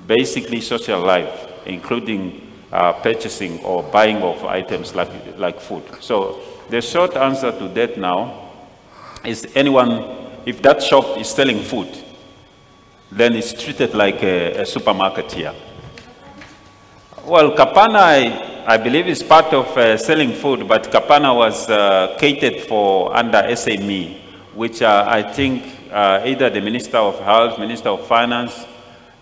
basically social life, including purchasing or buying of items like food. So the short answer to that now is anyone, if that shop is selling food, then it's treated like a supermarket here. Well, Kapana, I believe is part of selling food, but Kapana was catered for under SME, which I think either the Minister of Health, Minister of Finance,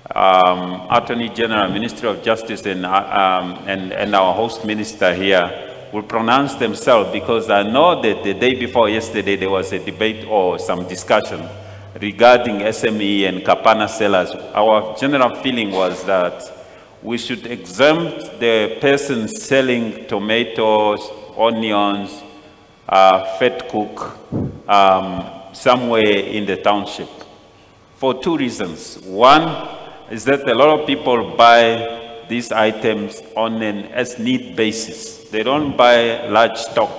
Attorney General, Ministry of Justice, and our host minister here will pronounce themselves, because I know that the day before yesterday there was a debate or some discussion regarding SME and Kapana sellers, our general feeling was that we should exempt the person selling tomatoes, onions, fat cook, somewhere in the township, for two reasons. One is that a lot of people buy these items on an as-need basis. They don't buy large stock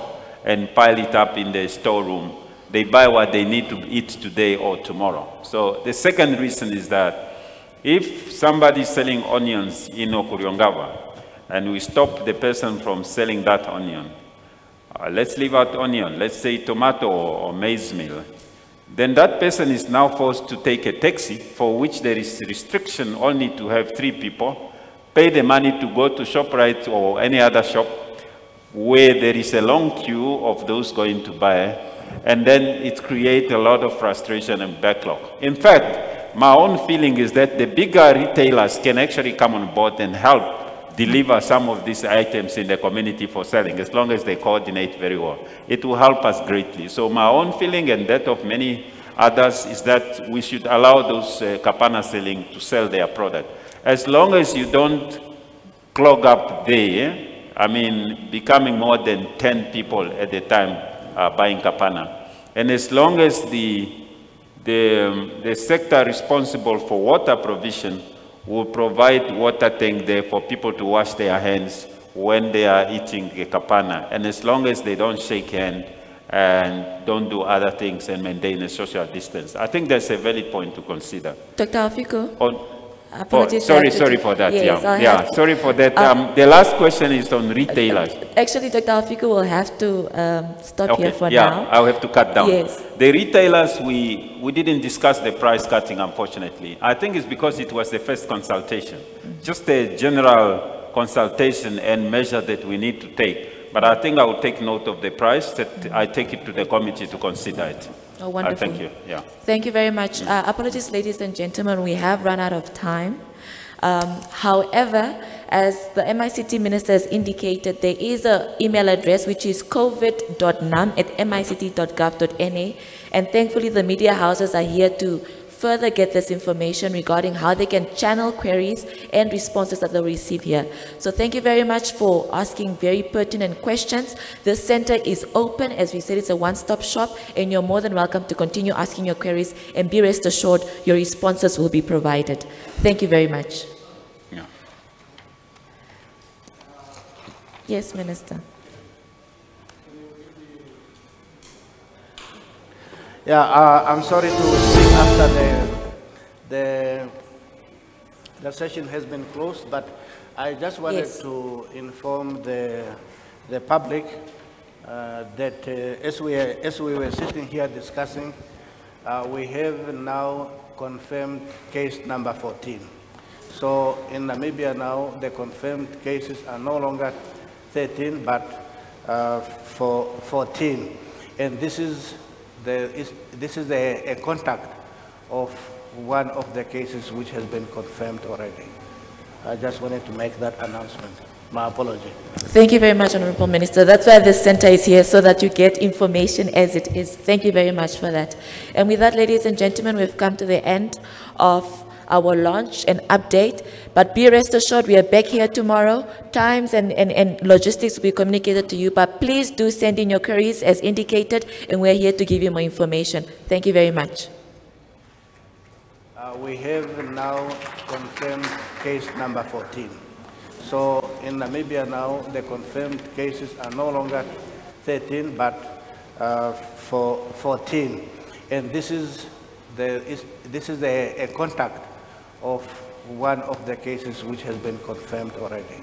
and pile it up in the storeroom. They buy what they need to eat today or tomorrow. So the second reason is that if somebody is selling onions in Okuryongava and we stop the person from selling that onion, let's leave out onion, let's say tomato or maize meal, then that person is now forced to take a taxi for which there is restriction only to have 3 people, pay the money to go to ShopRite or any other shop where there is a long queue of those going to buy, and then it creates a lot of frustration and backlog. In fact, my own feeling is that the bigger retailers can actually come on board and help deliver some of these items in the community for selling, as long as they coordinate very well. It will help us greatly. So my own feeling and that of many others is that we should allow those Kapana selling to sell their product. As long as you don't clog up there, I mean, becoming more than 10 people at a time buying Kapana. And as long as the sector responsible for water provision will provide water tank there for people to wash their hands when they are eating a Kapana. And as long as they don't shake hands and don't do other things and maintain a social distance, I think that's a valid point to consider. Dr. Afiko? Sorry for that. Yes, sorry for that. The last question is on retailers. Actually, Dr. Afiko will have to stop here for now. I'll have to cut down. Yes. The retailers, we didn't discuss the price cutting, unfortunately. I think it's because it was the first consultation. Just a general consultation and measure that we need to take. But I think I will take note of the price, that I take it to the committee to consider it. Oh, wonderful. Thank you. Yeah. Thank you very much. Apologies, ladies and gentlemen, we have run out of time. However, as the MICT minister has indicated, there is an email address which is covid.num@mict.gov.na, and thankfully the media houses are here to further get this information regarding how they can channel queries and responses that they'll receive here. So thank you very much for asking very pertinent questions. This center is open. As we said, it's a one-stop shop, and you're more than welcome to continue asking your queries, and be rest assured your responses will be provided. Thank you very much. Yeah. Yes, Minister. Yeah, I'm sorry to speak after the session has been closed, but I just wanted to inform the public that as we were sitting here discussing, we have now confirmed case number 14. So in Namibia now, the confirmed cases are no longer 13, but 14, and this is a contact of one of the cases which has been confirmed already. I just wanted to make that announcement. My apology. Thank you very much, Honorable Minister. That's why this center is here, so that you get information as it is. Thank you very much for that. And with that, ladies and gentlemen, we've come to the end of our launch and update, but be rest assured we are back here tomorrow. Times and logistics will be communicated to you, but please do send in your queries as indicated, and we're here to give you more information. Thank you very much. We have now confirmed case number 14. So in Namibia now, the confirmed cases are no longer 13, but 14, and this is a contact of one of the cases which has been confirmed already.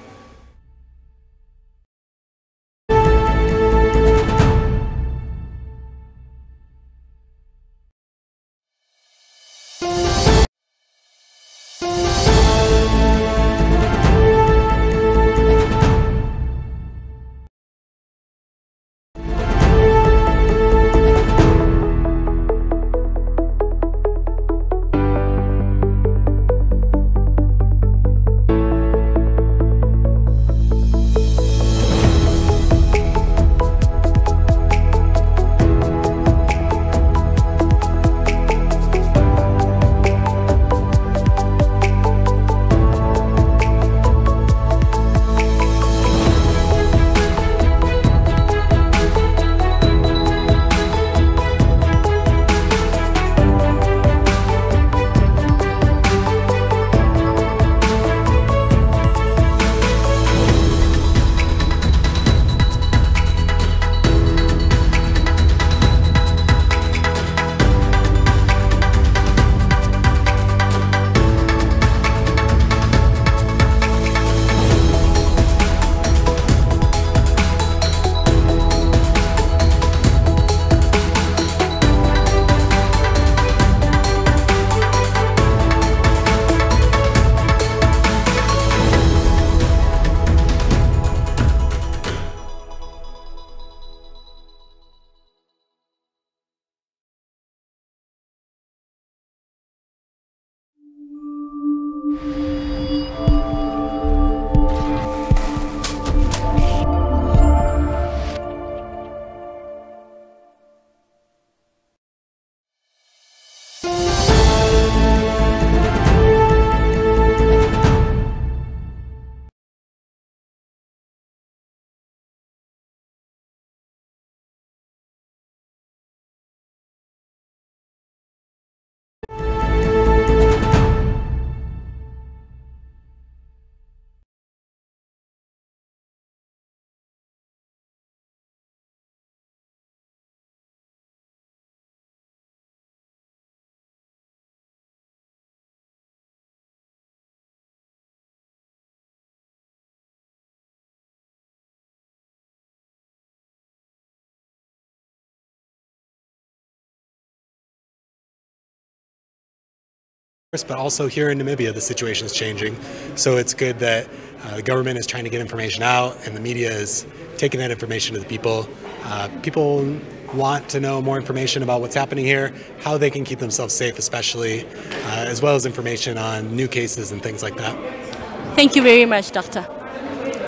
But also here in Namibia, the situation is changing. So it's good that the government is trying to get information out and the media is taking that information to the people. People want to know more information about what's happening here, how they can keep themselves safe especially, as well as information on new cases and things like that. Thank you very much, Doctor.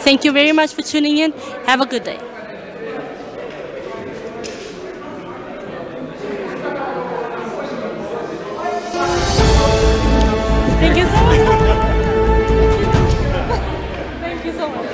Thank you very much for tuning in. Have a good day. Thank you so much. Thank you so much.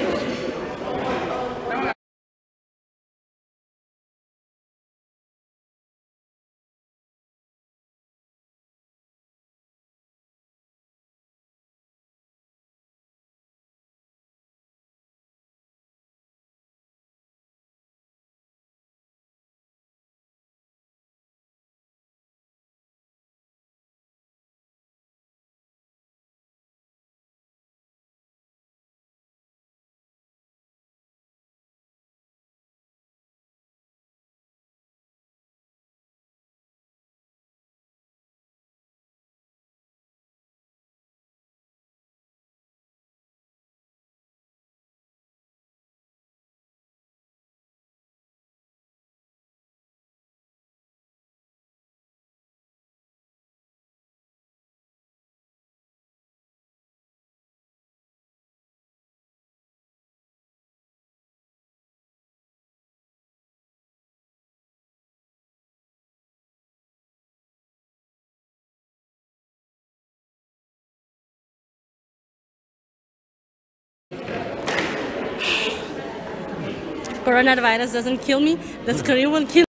Coronavirus doesn't kill me, this career will kill me.